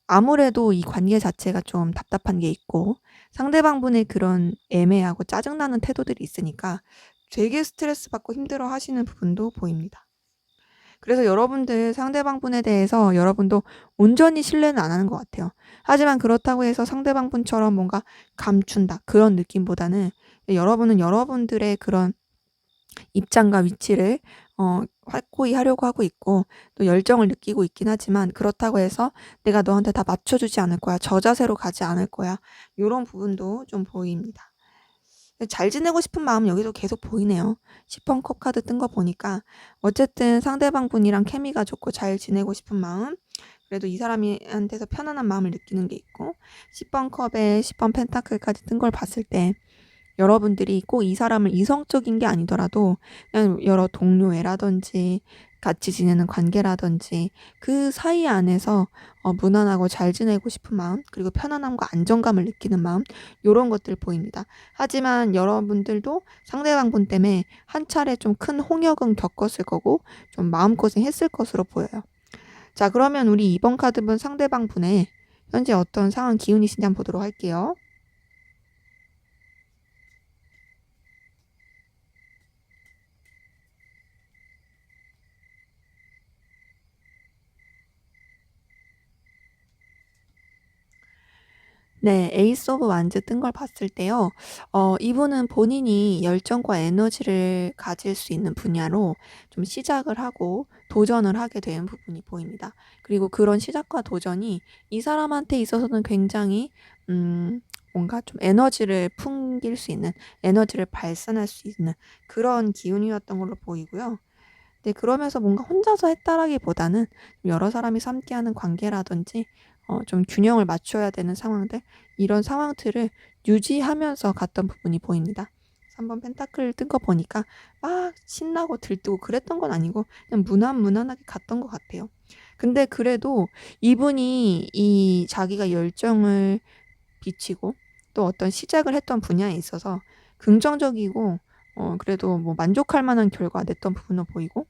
[SPEAKER 1] 아무래도 이 관계 자체가 좀 답답한 게 있고 상대방분의 그런 애매하고 짜증나는 태도들이 있으니까 되게 스트레스받고 힘들어하시는 부분도 보입니다. 그래서 여러분들 상대방분에 대해서 여러분도 온전히 신뢰는 안 하는 것 같아요. 하지만 그렇다고 해서 상대방분처럼 뭔가 감춘다 그런 느낌보다는 여러분은 여러분들의 그런 입장과 위치를 확고히 하려고 하고 있고 또 열정을 느끼고 있긴 하지만 그렇다고 해서 '내가 너한테 다 맞춰주지 않을 거야. 저 자세로 가지 않을 거야.' 요런 부분도 좀 보입니다. 잘 지내고 싶은 마음은 여기도 계속 보이네요. 10번 컵 카드 뜬 거 보니까 어쨌든 상대방분이랑 케미가 좋고 잘 지내고 싶은 마음, 그래도 이 사람이 한테서 편안한 마음을 느끼는 게 있고 10번 컵에 10번 펜타클까지 뜬 걸 봤을 때 여러분들이 꼭 이 사람을 이성적인 게 아니더라도 그냥 여러 동료애라든지 같이 지내는 관계라든지 그 사이 안에서 무난하고 잘 지내고 싶은 마음 그리고 편안함과 안정감을 느끼는 마음 요런 것들 보입니다. 하지만 여러분들도 상대방분 때문에 한 차례 좀 큰 홍역은 겪었을 거고 좀 마음고생했을 것으로 보여요. 자, 그러면 우리 2번 카드분 상대방분의 현재 어떤 상황 기운이신지 한번 보도록 할게요. 네. 에이스 오브 완즈 뜬 걸 봤을 때요. 이분은 본인이 열정과 에너지를 가질 수 있는 분야로 좀 시작을 하고 도전을 하게 된 부분이 보입니다. 그리고 그런 시작과 도전이 이 사람한테 있어서는 굉장히 뭔가 좀 에너지를 풍길 수 있는 에너지를 발산할 수 있는 그런 기운이었던 걸로 보이고요. 네, 그러면서 뭔가 혼자서 했다라기보다는 여러 사람이 함께하는 관계라든지 좀 균형을 맞춰야 되는 상황들, 이런 상황들을 유지하면서 갔던 부분이 보입니다. 그래서 한번 펜타클 뜬 거 보니까 막 신나고 들뜨고 그랬던 건 아니고 그냥 무난무난하게 갔던 것 같아요. 근데 그래도 이분이 이 자기가 열정을 비치고 또 어떤 시작을 했던 분야에 있어서 긍정적이고 그래도 뭐 만족할 만한 결과 냈던 부분도 보이고,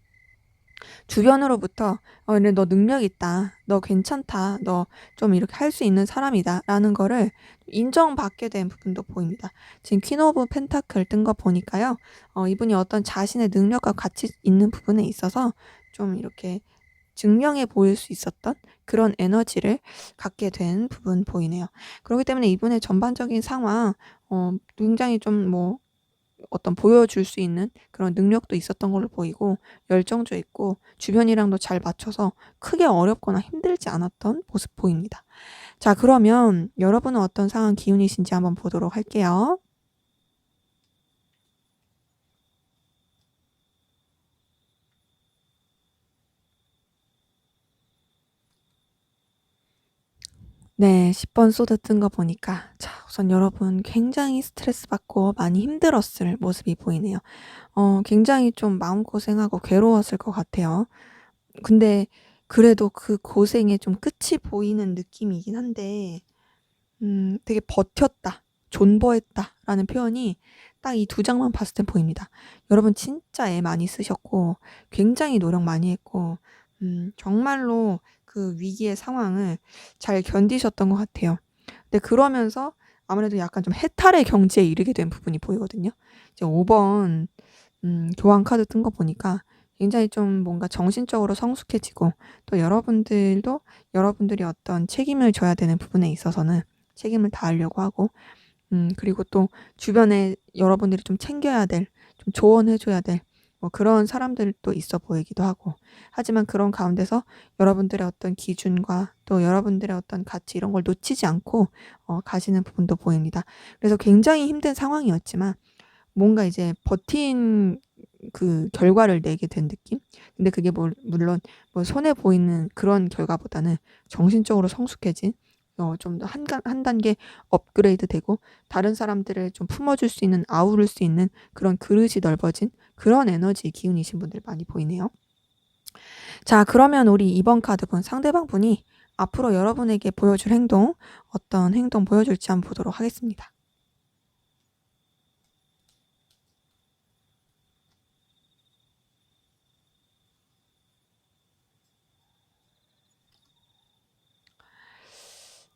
[SPEAKER 1] 주변으로부터 근데 너 능력 있다. 너 괜찮다. 너 좀 이렇게 할 수 있는 사람이다.'라는 거를 인정받게 된 부분도 보입니다. 지금 퀸 오브 펜타클 뜬 거 보니까요. 이분이 어떤 자신의 능력과 가치 있는 부분에 있어서 좀 이렇게 증명해 보일 수 있었던 그런 에너지를 갖게 된 부분 보이네요. 그렇기 때문에 이분의 전반적인 상황 굉장히 좀 뭐 어떤 보여줄 수 있는 그런 능력도 있었던 걸로 보이고, 열정도 있고 주변이랑도 잘 맞춰서 크게 어렵거나 힘들지 않았던 모습 보입니다. 자, 그러면 여러분은 어떤 상황 기운이신지 한번 보도록 할게요. 네, 10번 소드 뜬 거 보니까 자, 우선 여러분 굉장히 스트레스 받고 많이 힘들었을 모습이 보이네요. 굉장히 좀 마음고생하고 괴로웠을 것 같아요. 근데 그래도 그 고생의 좀 끝이 보이는 느낌이긴 한데, 되게 버텼다, 존버했다라는 표현이 딱 이 두 장만 봤을 땐 보입니다. 여러분 진짜 애 많이 쓰셨고 굉장히 노력 많이 했고 정말로 그 위기의 상황을 잘 견디셨던 것 같아요. 근데 그러면서 아무래도 약간 좀 해탈의 경지에 이르게 된 부분이 보이거든요. 이제 5번 교환 카드 뜬 거 보니까 굉장히 좀 뭔가 정신적으로 성숙해지고, 또 여러분들도 여러분들이 어떤 책임을 져야 되는 부분에 있어서는 책임을 다하려고 하고, 그리고 또 주변에 여러분들이 좀 챙겨야 될, 좀 조언해 줘야 될 뭐 그런 사람들도 있어 보이기도 하고, 하지만 그런 가운데서 여러분들의 어떤 기준과 또 여러분들의 어떤 가치 이런 걸 놓치지 않고 가시는 부분도 보입니다. 그래서 굉장히 힘든 상황이었지만 뭔가 이제 버틴 그 결과를 내게 된 느낌? 근데 그게 물론 뭐 손해 보이는 그런 결과보다는 정신적으로 성숙해진, 좀 더 한 단계 업그레이드 되고 다른 사람들을 좀 품어줄 수 있는, 아우를 수 있는 그런 그릇이 넓어진 그런 에너지 기운이신 분들 많이 보이네요. 자, 그러면 우리 이번 카드분 상대방 분이 앞으로 여러분에게 보여줄 행동, 어떤 행동 보여줄지 한번 보도록 하겠습니다.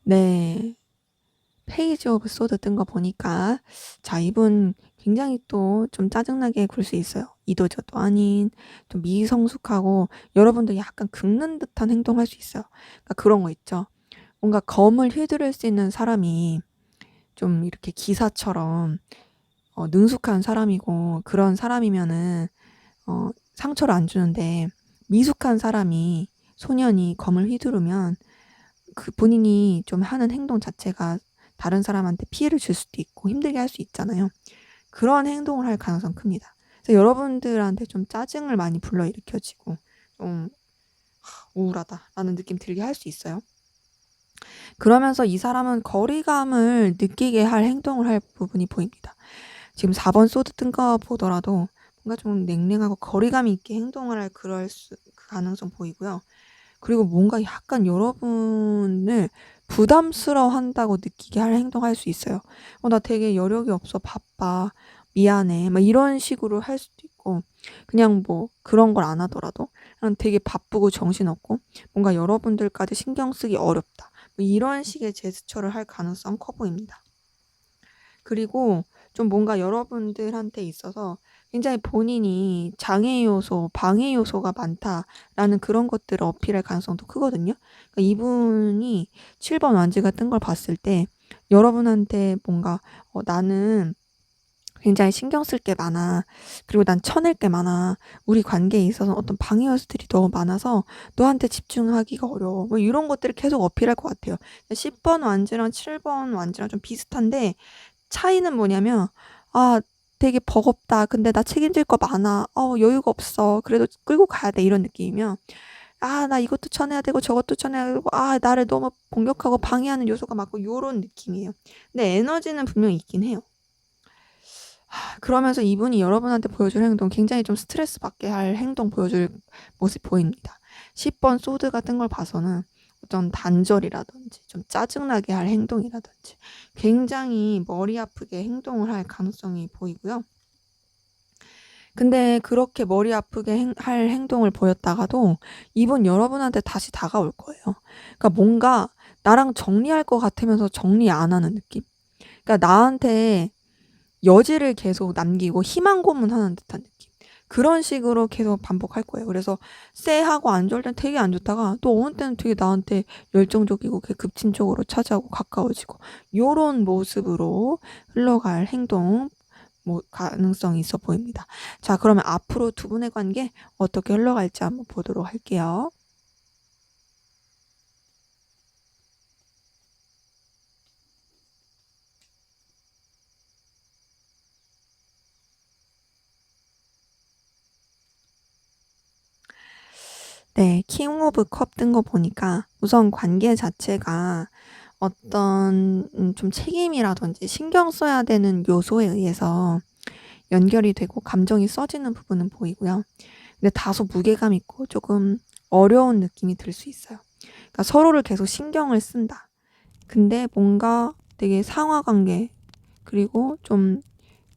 [SPEAKER 1] 네. 페이지 오브 소드 뜬 거 보니까 자, 이분 굉장히 또 좀 짜증나게 굴 수 있어요. 이도저도 아닌 좀 미성숙하고 여러분들 약간 긁는 듯한 행동할 수 있어요. 그러니까 그런 거 있죠. 뭔가 검을 휘두를 수 있는 사람이 좀 이렇게 기사처럼 능숙한 사람이고 그런 사람이면은 상처를 안 주는데, 미숙한 사람이, 소년이 검을 휘두르면 그 본인이 좀 하는 행동 자체가 다른 사람한테 피해를 줄 수도 있고 힘들게 할 수 있잖아요. 그런 행동을 할 가능성이 큽니다. 그래서 여러분들한테 좀 짜증을 많이 불러일으켜지고 좀 우울하다라는 느낌 들게 할 수 있어요. 그러면서 이 사람은 거리감을 느끼게 할 행동을 할 부분이 보입니다. 지금 4번 소드 뜬 거 보더라도 뭔가 좀 냉랭하고 거리감 있게 행동을 할 그 가능성 보이고요. 그리고 뭔가 약간 여러분을 부담스러워한다고 느끼게 할 행동할 수 있어요. 나 되게 여력이 없어. 바빠. 미안해." 막 이런 식으로 할 수도 있고, 그냥 뭐 그런 걸 안 하더라도 그냥 되게 바쁘고 정신없고 뭔가 여러분들까지 신경 쓰기 어렵다, 뭐 이런 식의 제스처를 할 가능성 커 보입니다. 그리고 좀 뭔가 여러분들한테 있어서 굉장히 본인이 장애 요소, 방해 요소가 많다라는 그런 것들을 어필할 가능성도 크거든요. 그러니까 이분이 7번 완지가 뜬 걸 봤을 때 여러분한테 뭔가 나는 굉장히 신경 쓸 게 많아. 그리고 난 쳐낼 게 많아. 우리 관계에 있어서 어떤 방해 요소들이 너무 많아서 너한테 집중하기가 어려워. 뭐 이런 것들을 계속 어필할 것 같아요. 10번 완지랑 7번 완지랑 좀 비슷한데 차이는 뭐냐면, 아 되게 버겁다. 근데 나 책임질 거 많아. 여유가 없어. 그래도 끌고 가야 돼." 이런 느낌이면 나 이것도 쳐내야 되고 저것도 쳐내야 되고 나를 너무 공격하고 방해하는 요소가 많고 요런 느낌이에요. 근데 에너지는 분명히 있긴 해요. 그러면서 이분이 여러분한테 보여줄 행동 굉장히 좀 스트레스 받게 할 행동 보여줄 모습 보입니다. 10번 소드 같은 걸 봐서는 어떤 단절이라든지 좀 짜증나게 할 행동이라든지 굉장히 머리 아프게 행동을 할 가능성이 보이고요. 근데 그렇게 머리 아프게 할 행동을 보였다가도 이분 여러분한테 다시 다가올 거예요. 그러니까 뭔가 나랑 정리할 것 같으면서 정리 안 하는 느낌? 그러니까 나한테 여지를 계속 남기고 희망 고문하는 듯한 느낌. 그런 식으로 계속 반복할 거예요. 그래서 쎄하고 안 좋을 땐 되게 안 좋다가 또 어느 때는 되게 나한테 열정적이고 급진적으로 찾아오고 가까워지고 요런 모습으로 흘러갈 행동 가능성이 있어 보입니다. 자, 그러면 앞으로 두 분의 관계 어떻게 흘러갈지 한번 보도록 할게요. 네, 킹 오브 컵 뜬 거 보니까 우선 관계 자체가 어떤 좀 책임이라든지 신경 써야 되는 요소에 의해서 연결이 되고 감정이 써지는 부분은 보이고요. 근데 다소 무게감 있고 조금 어려운 느낌이 들 수 있어요. 그러니까 서로를 계속 신경을 쓴다. 근데 뭔가 되게 상하 관계 그리고 좀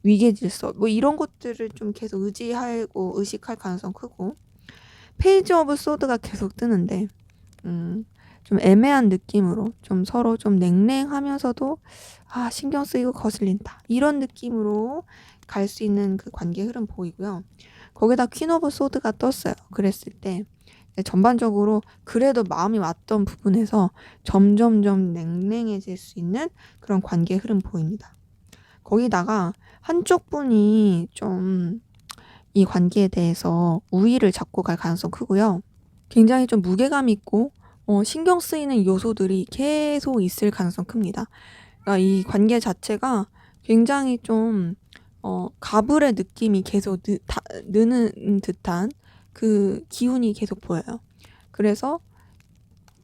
[SPEAKER 1] 위계 질서 이런 것들을 좀 계속 의지하고 의식할 가능성 크고 페이지 오브 소드가 계속 뜨는데 좀 애매한 느낌으로 좀 서로 좀 냉랭하면서도 신경 쓰이고 거슬린다. 이런 느낌으로 갈 수 있는 그 관계 흐름 보이고요. 거기다 퀸 오브 소드가 떴어요. 그랬을 때 전반적으로 그래도 마음이 왔던 부분에서 점점점 냉랭해질 수 있는 그런 관계 흐름 보입니다. 거기다가 한쪽 분이 좀 이 관계에 대해서 우위를 잡고 갈 가능성 크고요. 굉장히 좀 무게감 있고 신경 쓰이는 요소들이 계속 있을 가능성 큽니다. 그러니까 이 관계 자체가 굉장히 좀 가불의 느낌이 계속 느는 듯한 그 기운이 계속 보여요. 그래서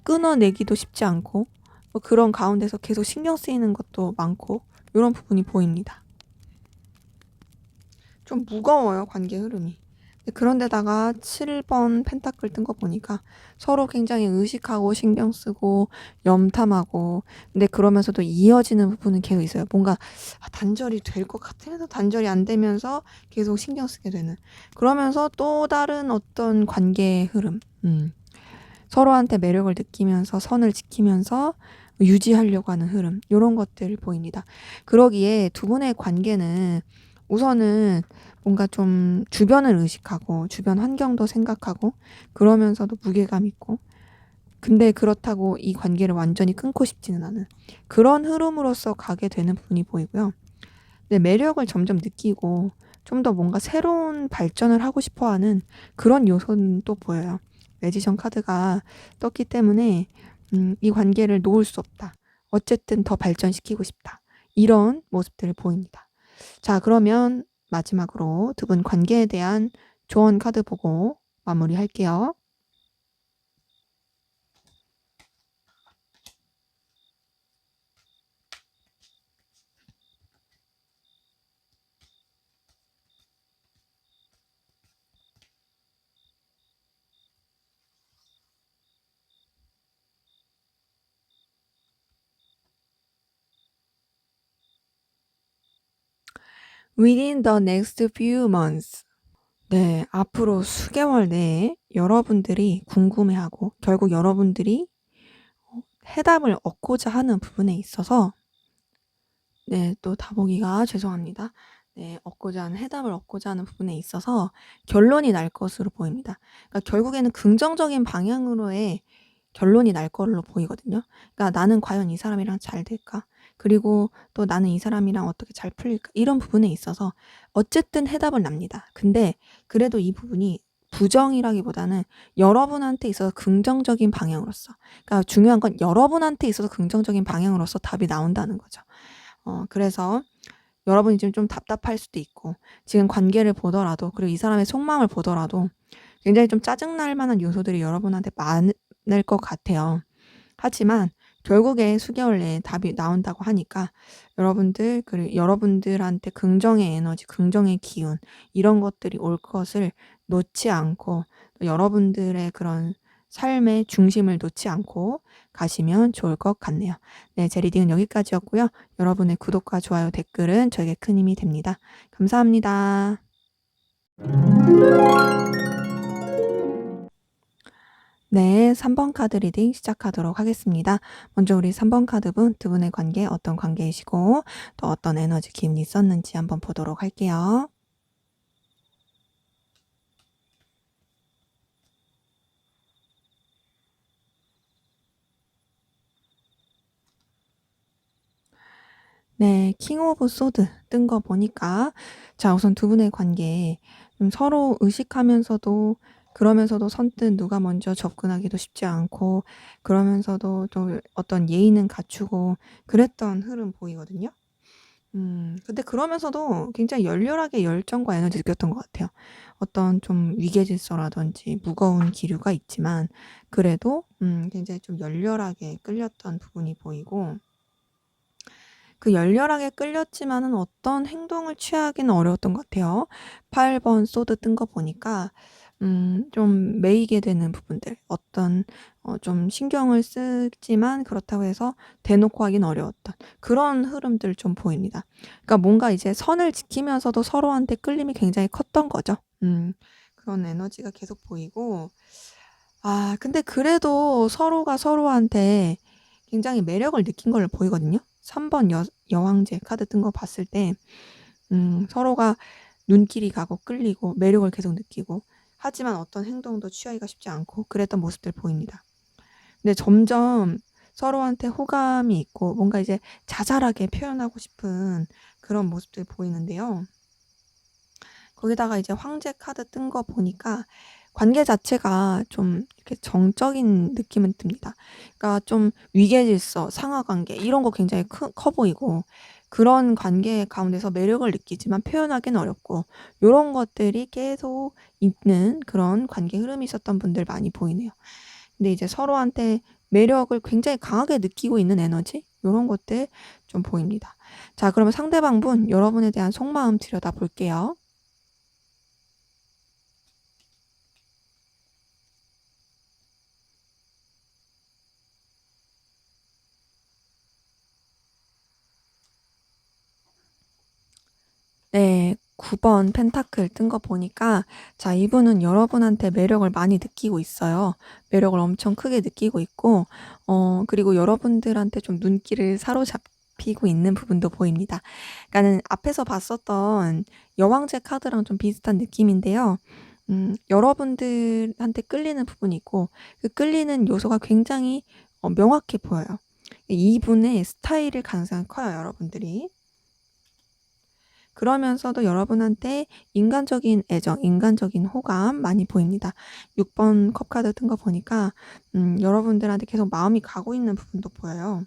[SPEAKER 1] 끊어내기도 쉽지 않고 그런 가운데서 계속 신경 쓰이는 것도 많고 이런 부분이 보입니다. 좀 무거워요, 관계 흐름이. 그런데다가 7번 펜타클 뜬 거 보니까 서로 굉장히 의식하고 신경 쓰고 염탐하고 근데 그러면서도 이어지는 부분은 계속 있어요. 뭔가 단절이 될 것 같으면서 단절이 안 되면서 계속 신경 쓰게 되는 그러면서 또 다른 어떤 관계의 흐름 서로한테 매력을 느끼면서 선을 지키면서 유지하려고 하는 흐름 이런 것들 보입니다. 그러기에 두 분의 관계는 우선은 뭔가 좀 주변을 의식하고 주변 환경도 생각하고 그러면서도 무게감 있고 근데 그렇다고 이 관계를 완전히 끊고 싶지는 않은 그런 흐름으로서 가게 되는 부분이 보이고요. 근데 매력을 점점 느끼고 좀 더 뭔가 새로운 발전을 하고 싶어하는 그런 요소는 또 보여요. 매지션 카드가 떴기 때문에 이 관계를 놓을 수 없다. 어쨌든 더 발전시키고 싶다. 이런 모습들을 보입니다. 자, 그러면 마지막으로 두 분 관계에 대한 조언 카드 보고 마무리할게요. Within the next few months. 네, 앞으로 수개월 내에 여러분들이 궁금해하고 결국 여러분들이 해답을 얻고자 하는 부분에 있어서 네, 또 다보기가 죄송합니다. 네, 해답을 얻고자 하는 부분에 있어서 결론이 날 것으로 보입니다. 그러니까 결국에는 긍정적인 방향으로의 결론이 날 걸로 보이거든요. 그러니까 나는 과연 이 사람이랑 잘 될까? 그리고 또 나는 이 사람이랑 어떻게 잘 풀릴까? 이런 부분에 있어서 어쨌든 해답은 납니다. 근데 그래도 이 부분이 부정이라기보다는 여러분한테 있어서 긍정적인 방향으로서 그러니까 중요한 건 여러분한테 있어서 긍정적인 방향으로서 답이 나온다는 거죠. 그래서 여러분이 지금 좀 답답할 수도 있고 지금 관계를 보더라도 그리고 이 사람의 속마음을 보더라도 굉장히 좀 짜증날 만한 요소들이 여러분한테 많을 것 같아요. 하지만 결국에 수개월 내에 답이 나온다고 하니까 여러분들 그리고 여러분들한테 긍정의 에너지, 긍정의 기운 이런 것들이 올 것을 놓지 않고 또 여러분들의 그런 삶의 중심을 놓지 않고 가시면 좋을 것 같네요. 네, 제 리딩은 여기까지였고요. 여러분의 구독과 좋아요, 댓글은 저에게 큰 힘이 됩니다. 감사합니다. 네, 3번 카드 리딩 시작하도록 하겠습니다. 먼저 우리 3번 카드분 두 분의 관계 어떤 관계이시고 또 어떤 에너지 기운이 있었는지 한번 보도록 할게요. 네, 킹 오브 소드 뜬 거 보니까 자, 우선 두 분의 관계 서로 의식하면서도 그러면서도 선뜻 누가 먼저 접근하기도 쉽지 않고 그러면서도 또 어떤 예의는 갖추고 그랬던 흐름 보이거든요. 근데 그러면서도 굉장히 열렬하게 열정과 에너지 느꼈던 것 같아요. 어떤 좀 위계질서라든지 무거운 기류가 있지만 그래도 굉장히 좀 열렬하게 끌렸던 부분이 보이고 그 열렬하게 끌렸지만은 어떤 행동을 취하기는 어려웠던 것 같아요. 8번 소드 뜬 거 보니까 좀 매이게 되는 부분들 어떤 좀 신경을 쓰지만 그렇다고 해서 대놓고 하긴 어려웠던 그런 흐름들 좀 보입니다. 그러니까 뭔가 이제 선을 지키면서도 서로한테 끌림이 굉장히 컸던 거죠. 그런 에너지가 계속 보이고 근데 그래도 서로가 서로한테 굉장히 매력을 느낀 걸로 보이거든요. 3번 여왕제 카드 뜬 거 봤을 때 서로가 눈길이 가고 끌리고 매력을 계속 느끼고 하지만 어떤 행동도 취하기가 쉽지 않고 그랬던 모습들 보입니다. 근데 점점 서로한테 호감이 있고 뭔가 이제 자잘하게 표현하고 싶은 그런 모습들이 보이는데요. 거기다가 이제 황제 카드 뜬 거 보니까 관계 자체가 좀 이렇게 정적인 느낌은 듭니다. 그러니까 좀 위계질서, 상하관계 이런 거 굉장히 커 보이고 그런 관계 가운데서 매력을 느끼지만 표현하기는 어렵고 요런 것들이 계속 있는 그런 관계 흐름이 있었던 분들 많이 보이네요. 근데 이제 서로한테 매력을 굉장히 강하게 느끼고 있는 에너지 요런 것들 좀 보입니다. 자, 그러면 상대방분 여러분에 대한 속마음 들여다볼게요. 네. 9번 펜타클 뜬 거 보니까 자, 이분은 여러분한테 매력을 많이 느끼고 있어요. 매력을 엄청 크게 느끼고 있고 그리고 여러분들한테 좀 눈길을 사로잡히고 있는 부분도 보입니다. 그러니까는 앞에서 봤었던 여왕제 카드랑 좀 비슷한 느낌인데요. 여러분들한테 끌리는 부분이 있고 그 끌리는 요소가 굉장히 명확해 보여요. 이분의 스타일일 가능성이 커요, 여러분들이. 그러면서도 여러분한테 인간적인 애정, 인간적인 호감 많이 보입니다. 6번 컵 카드 뜬 거 보니까 여러분들한테 계속 마음이 가고 있는 부분도 보여요.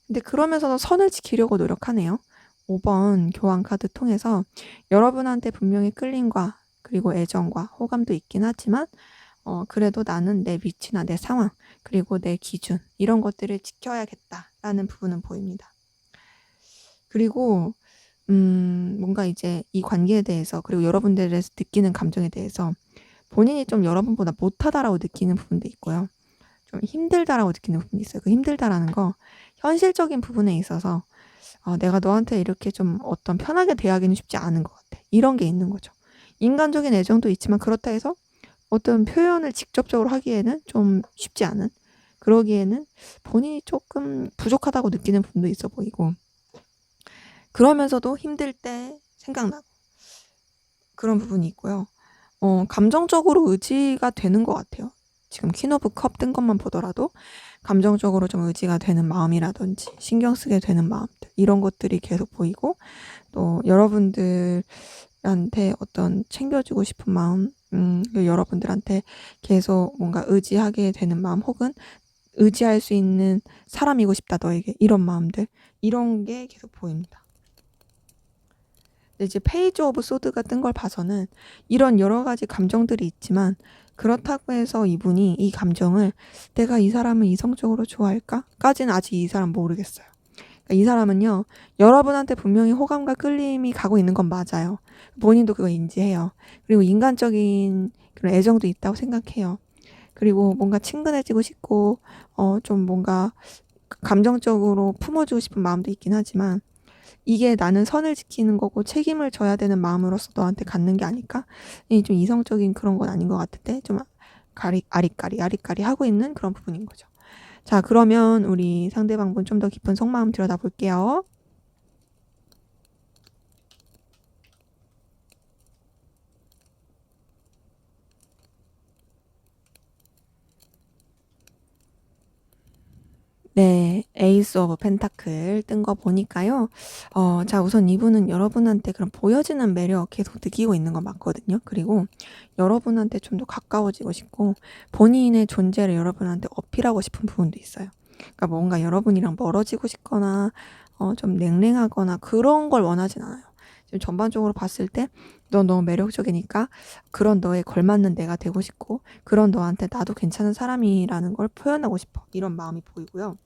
[SPEAKER 1] 근데 그러면서도 선을 지키려고 노력하네요. 5번 교환 카드 통해서 여러분한테 분명히 끌림과 그리고 애정과 호감도 있긴 하지만 그래도 나는 내 위치나 내 상황 그리고 내 기준 이런 것들을 지켜야겠다라는 부분은 보입니다. 그리고 뭔가 이제 이 관계에 대해서 그리고 여러분들에서 느끼는 감정에 대해서 본인이 좀 여러분보다 못하다라고 느끼는 부분도 있고요. 좀 힘들다라고 느끼는 부분이 있어요. 그 힘들다라는 거 현실적인 부분에 있어서 내가 너한테 이렇게 좀 어떤 편하게 대하기는 쉽지 않은 것 같아. 이런 게 있는 거죠. 인간적인 애정도 있지만 그렇다 해서 어떤 표현을 직접적으로 하기에는 좀 쉽지 않은 그러기에는 본인이 조금 부족하다고 느끼는 부분도 있어 보이고 그러면서도 힘들 때 생각나고 그런 부분이 있고요. 감정적으로 의지가 되는 것 같아요. 지금 퀸 오브 컵 뜬 것만 보더라도 감정적으로 좀 의지가 되는 마음이라든지 신경 쓰게 되는 마음들 이런 것들이 계속 보이고 또 여러분들한테 어떤 챙겨주고 싶은 마음 여러분들한테 계속 뭔가 의지하게 되는 마음 혹은 의지할 수 있는 사람이고 싶다 너에게 이런 마음들 이런 게 계속 보입니다. 근데 이제 페이지 오브 소드가 뜬 걸 봐서는 이런 여러 가지 감정들이 있지만 그렇다고 해서 이분이 이 감정을 '내가 이 사람을 이성적으로 좋아할까?'까지는 아직 이 사람 모르겠어요. 그러니까 이 사람은요. 여러분한테 분명히 호감과 끌림이 가고 있는 건 맞아요. 본인도 그걸 인지해요. 그리고 인간적인 그런 애정도 있다고 생각해요. 그리고 뭔가 친근해지고 싶고 좀 뭔가 감정적으로 품어주고 싶은 마음도 있긴 하지만 이게 나는 선을 지키는 거고 책임을 져야 되는 마음으로서 너한테 갖는 게 아닐까? 이 좀 이성적인 그런 건 아닌 것 같은데 좀 아리까리 하고 있는 그런 부분인 거죠. 자, 그러면 우리 상대방분 좀 더 깊은 속마음 들여다볼게요. 네. 에이스 오브 펜타클 뜬 거 보니까요. 자, 우선 이분은 여러분한테 그런 보여지는 매력 계속 느끼고 있는 건 맞거든요. 그리고 여러분한테 좀 더 가까워지고 싶고 본인의 존재를 여러분한테 어필하고 싶은 부분도 있어요. 그러니까 뭔가 여러분이랑 멀어지고 싶거나 좀 냉랭하거나 그런 걸 원하진 않아요. 지금 전반적으로 봤을 때 "넌 너무 매력적이니까 그런 너에 걸맞는 내가 되고 싶고 그런 너한테 나도 괜찮은 사람이라는 걸 표현하고 싶어." 이런 마음이 보이고요.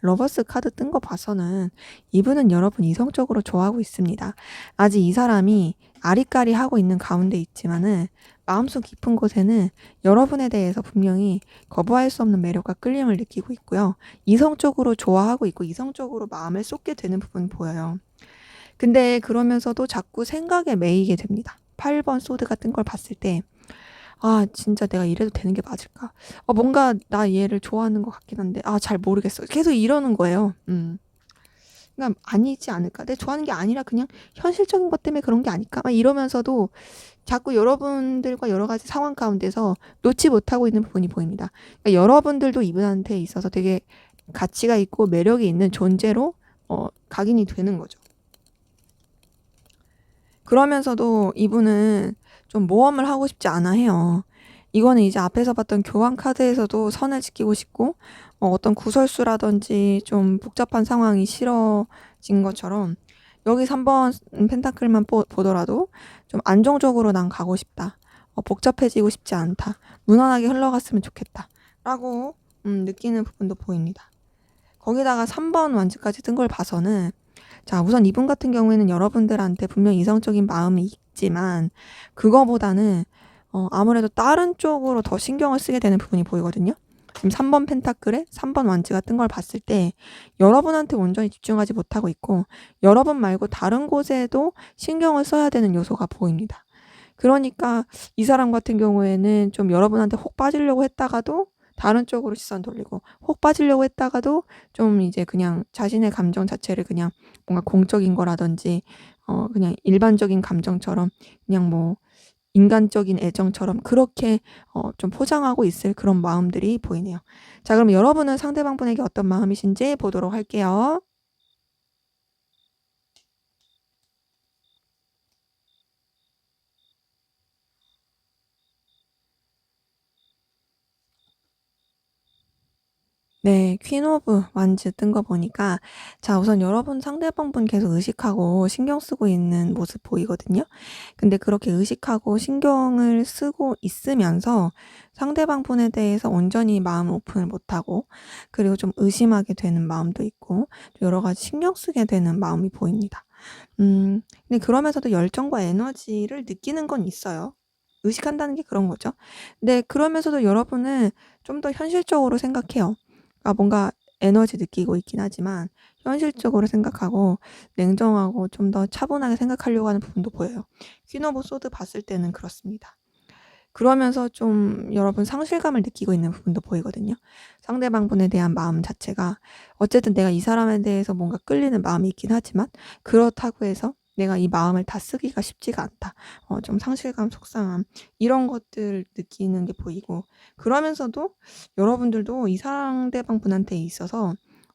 [SPEAKER 1] 러버스 카드 뜬 거 봐서는 이분은 여러분 이성적으로 좋아하고 있습니다. 아직 이 사람이 아리까리하고 있는 가운데 있지만은 마음속 깊은 곳에는 여러분에 대해서 분명히 거부할 수 없는 매력과 끌림을 느끼고 있고요. 이성적으로 좋아하고 있고 이성적으로 마음을 쏟게 되는 부분이 보여요. 근데 그러면서도 자꾸 생각에 매이게 됩니다. 8번 소드가 뜬 걸 봤을 때 '아 진짜 내가 이래도 되는 게 맞을까? 뭔가 나 얘를 좋아하는 것 같긴 한데 잘 모르겠어.' 계속 이러는 거예요. 그러니까 '아니지 않을까? 내가 좋아하는 게 아니라 그냥 현실적인 것 때문에 그런 게 아닐까?' 막 이러면서도 자꾸 여러분들과 여러 가지 상황 가운데서 놓지 못하고 있는 부분이 보입니다. 그러니까 여러분들도 이분한테 있어서 되게 가치가 있고 매력이 있는 존재로 각인이 되는 거죠. 그러면서도 이분은 좀 모험을 하고 싶지 않아 해요. 이거는 이제 앞에서 봤던 교환 카드에서도 선을 지키고 싶고 어떤 구설수라든지 좀 복잡한 상황이 싫어진 것처럼 여기 3번 펜타클만 보더라도 좀 '안정적으로 난 가고 싶다. 복잡해지고 싶지 않다. 무난하게 흘러갔으면 좋겠다.'라고 느끼는 부분도 보입니다. 거기다가 3번 완즈까지 뜬 걸 봐서는 자, 우선 이분 같은 경우에는 여러분들한테 분명히 이성적인 마음이 있지만 그거보다는 아무래도 다른 쪽으로 더 신경을 쓰게 되는 부분이 보이거든요. 지금 3번 펜타클에 3번 완즈가 뜬 걸 봤을 때 여러분한테 온전히 집중하지 못하고 있고 여러분 말고 다른 곳에도 신경을 써야 되는 요소가 보입니다. 그러니까 이 사람 같은 경우에는 좀 여러분한테 혹 빠지려고 했다가도 다른 쪽으로 시선 돌리고 혹 빠지려고 했다가도 좀 이제 그냥 자신의 감정 자체를 그냥 뭔가 공적인 거라든지 그냥 일반적인 감정처럼 그냥 뭐 인간적인 애정처럼 그렇게 좀 포장하고 있을 그런 마음들이 보이네요. 자, 그럼 여러분은 상대방분에게 어떤 마음이신지 보도록 할게요. 네. 퀸 오브 완즈 뜬 거 보니까 자, 우선 여러분 상대방분 계속 의식하고 신경 쓰고 있는 모습 보이거든요. 근데 그렇게 의식하고 신경을 쓰고 있으면서 상대방분에 대해서 온전히 마음을 오픈을 못하고 그리고 좀 의심하게 되는 마음도 있고 여러 가지 신경 쓰게 되는 마음이 보입니다. 근데 그러면서도 열정과 에너지를 느끼는 건 있어요. 의식한다는 게 그런 거죠. 근데 그러면서도 여러분은 좀 더 현실적으로 생각해요. 뭔가 에너지 느끼고 있긴 하지만 현실적으로 생각하고 냉정하고 좀 더 차분하게 생각하려고 하는 부분도 보여요. 퀸 오브 소드 봤을 때는 그렇습니다. 그러면서 좀 여러분 상실감을 느끼고 있는 부분도 보이거든요. 상대방분에 대한 마음 자체가 어쨌든 내가 이 사람에 대해서 뭔가 끌리는 마음이 있긴 하지만 그렇다고 해서 '내가 이 마음을 다 쓰기가 쉽지가 않다.' 좀 상실감, 속상함 이런 것들 느끼는 게 보이고 그러면서도 여러분들도 이 상대방분한테 있어서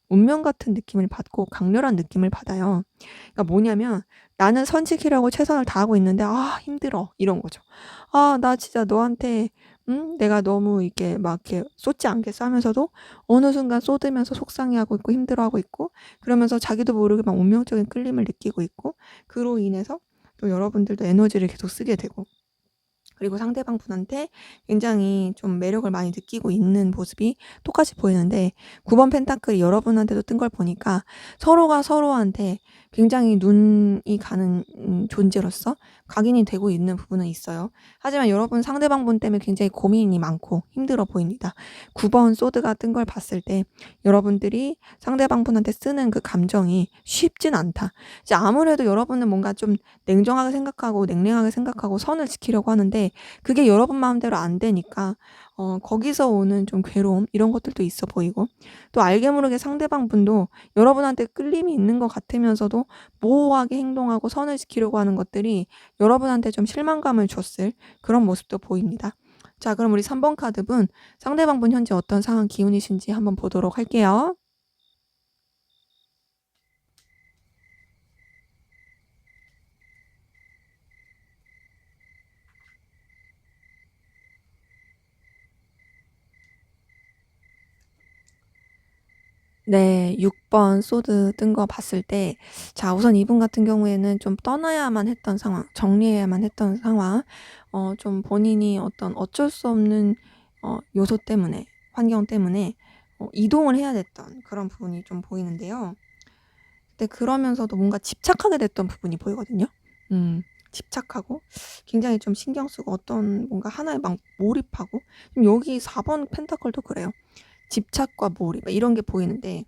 [SPEAKER 1] 운명 같은 느낌을 받고 강렬한 느낌을 받아요. 그러니까 뭐냐면 '나는 선 지키려고 최선을 다하고 있는데 힘들어.' 이런 거죠. 나 진짜 너한테 내가 너무 이렇게 막 이렇게 쏟지 않겠어 하면서도 어느 순간 쏟으면서 속상해하고 있고 힘들어하고 있고 그러면서 자기도 모르게 막 운명적인 끌림을 느끼고 있고 그로 인해서 또 여러분들도 에너지를 계속 쓰게 되고 그리고 상대방 분한테 굉장히 좀 매력을 많이 느끼고 있는 모습이 똑같이 보이는데 9번 펜타클이 여러분한테도 뜬 걸 보니까 서로가 서로한테 굉장히 눈이 가는 존재로서 각인이 되고 있는 부분은 있어요. 하지만 여러분 상대방 분 때문에 굉장히 고민이 많고 힘들어 보입니다. 9번 소드가 뜬 걸 봤을 때 여러분들이 상대방 분한테 쓰는 그 감정이 쉽진 않다. 이제 아무래도 여러분은 뭔가 좀 냉정하게 생각하고 냉랭하게 생각하고 선을 지키려고 하는데 그게 여러분 마음대로 안 되니까 거기서 오는 좀 괴로움 이런 것들도 있어 보이고 또 알게 모르게 상대방 분도 여러분한테 끌림이 있는 것 같으면서도 모호하게 행동하고 선을 지키려고 하는 것들이 여러분한테 좀 실망감을 줬을 그런 모습도 보입니다. 자, 그럼 우리 3번 카드분 상대방 분 현재 어떤 상황 기운이신지 한번 보도록 할게요. 네. 6번 소드 뜬 거 봤을 때 자 우선 이분 같은 경우에는 좀 떠나야만 했던 상황, 정리해야만 했던 상황 좀 본인이 어떤 어쩔 수 없는 요소 때문에 환경 때문에 이동을 해야 됐던 그런 부분이 좀 보이는데요. 근데 그러면서도 뭔가 집착하게 됐던 부분이 보이거든요. 집착하고 굉장히 좀 신경 쓰고 어떤 뭔가 하나에 막 몰입하고 여기 4번 펜타클도 그래요. 집착과 몰입 이런 게 보이는데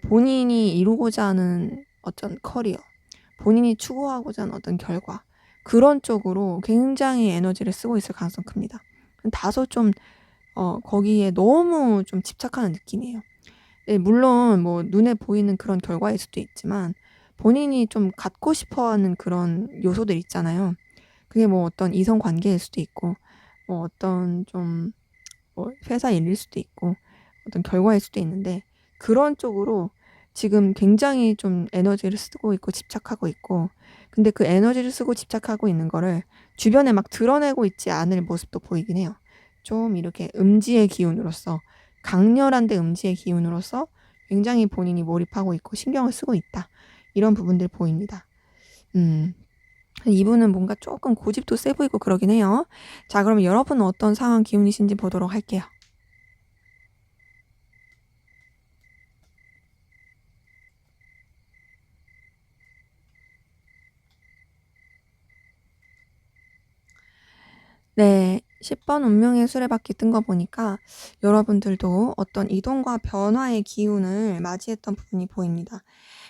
[SPEAKER 1] 본인이 이루고자 하는 어떤 커리어, 본인이 추구하고자 하는 어떤 결과 그런 쪽으로 굉장히 에너지를 쓰고 있을 가능성이 큽니다. 다소 좀 거기에 너무 좀 집착하는 느낌이에요. 네, 물론 뭐 눈에 보이는 그런 결과일 수도 있지만 본인이 좀 갖고 싶어 하는 그런 요소들 있잖아요. 그게 뭐 어떤 이성 관계일 수도 있고 뭐 어떤 좀 뭐 회사 일일 수도 있고 어떤 결과일 수도 있는데 그런 쪽으로 지금 굉장히 좀 에너지를 쓰고 있고 집착하고 있고 근데 그 에너지를 쓰고 집착하고 있는 거를 주변에 막 드러내고 있지 않을 모습도 보이긴 해요. 좀 이렇게 음지의 기운으로서 강렬한데 음지의 기운으로서 굉장히 본인이 몰입하고 있고 신경을 쓰고 있다. 이런 부분들 보입니다. 음. 이분은 뭔가 조금 고집도 세 보이고 그러긴 해요. 자, 그러면 여러분은 어떤 상황 기운이신지 보도록 할게요. 네. 10번 운명의 수레바퀴 뜬 거 보니까 여러분들도 어떤 이동과 변화의 기운을 맞이했던 부분이 보입니다.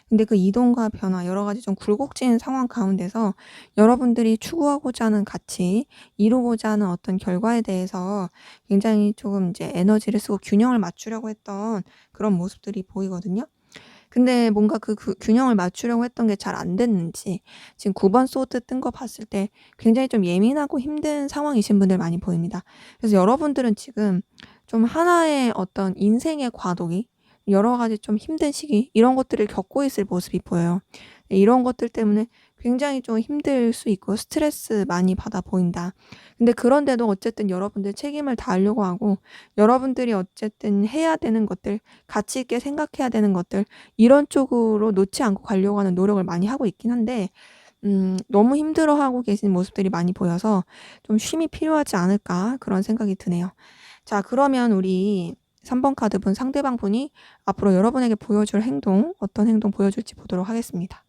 [SPEAKER 1] 근데 그 이동과 변화 여러 가지 좀 굴곡진 상황 가운데서 여러분들이 추구하고자 하는 가치, 이루고자 하는 어떤 결과에 대해서 굉장히 조금 이제 에너지를 쓰고 균형을 맞추려고 했던 그런 모습들이 보이거든요. 근데 뭔가 그 균형을 맞추려고 했던 게 잘 안 됐는지 지금 9번 소드 뜬 거 봤을 때 굉장히 좀 예민하고 힘든 상황이신 분들 많이 보입니다. 그래서 여러분들은 지금 좀 하나의 어떤 인생의 과도기 여러 가지 좀 힘든 시기 이런 것들을 겪고 있을 모습이 보여요. 이런 것들 때문에 굉장히 좀 힘들 수 있고 스트레스 많이 받아 보인다. 근데 그런데도 어쨌든 여러분들 책임을 다하려고 하고 여러분들이 어쨌든 해야 되는 것들 가치 있게 생각해야 되는 것들 이런 쪽으로 놓지 않고 가려고 하는 노력을 많이 하고 있긴 한데 너무 힘들어하고 계신 모습들이 많이 보여서 좀 '쉼이 필요하지 않을까.' 그런 생각이 드네요. 자, 그러면 우리 3번 카드분 상대방 분이 앞으로 여러분에게 보여줄 행동 어떤 행동 보여줄지 보도록 하겠습니다.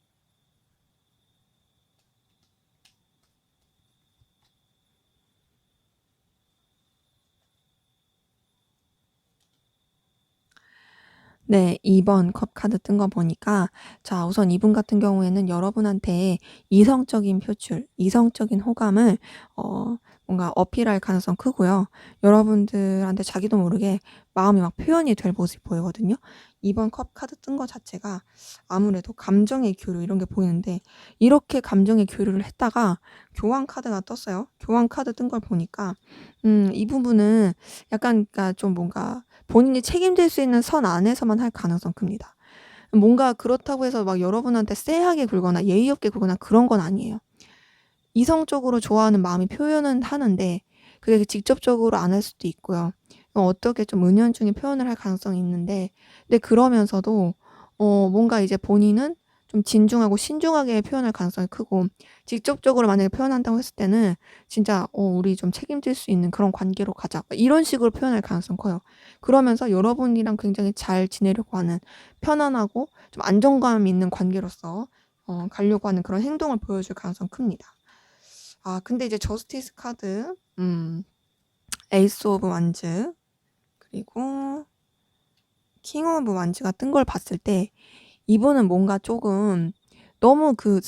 [SPEAKER 1] 네. 2번 컵 카드 뜬 거 보니까 자 우선 이분 같은 경우에는 여러분한테 이성적인 표출, 이성적인 호감을 어 뭔가 어필할 가능성 크고요. 여러분들한테 자기도 모르게 마음이 막 표현이 될 모습이 보이거든요. 2번 컵 카드 뜬 거 자체가 아무래도 감정의 교류 이런 게 보이는데 이렇게 감정의 교류를 했다가 교환 카드가 떴어요. 교환 카드 뜬 걸 보니까 이 부분은 약간 그러니까 좀 뭔가 본인이 책임질 수 있는 선 안에서만 할 가능성 큽니다. 뭔가 그렇다고 해서 막 여러분한테 쎄하게 굴거나 예의 없게 굴거나 그런 건 아니에요. 이성적으로 좋아하는 마음이 표현은 하는데 그게 직접적으로 안 할 수도 있고요. 어떻게 좀 은연중에 표현을 할 가능성이 있는데, 근데 그러면서도 뭔가 이제 본인은 좀 진중하고 신중하게 표현할 가능성이 크고, 직접적으로 만약에 표현한다고 했을 때는 진짜 "우리 좀 책임질 수 있는 그런 관계로 가자." 이런 식으로 표현할 가능성이 커요. 그러면서 여러분이랑 굉장히 잘 지내려고 하는, 편안하고 좀 안정감 있는 관계로서 가려고 하는 그런 행동을 보여줄 가능성이 큽니다. 근데 이제 저스티스 카드, 에이스 오브 완즈, 그리고 킹 오브 완즈가 뜬 걸 봤을 때 이분은 뭔가 조금 너무 그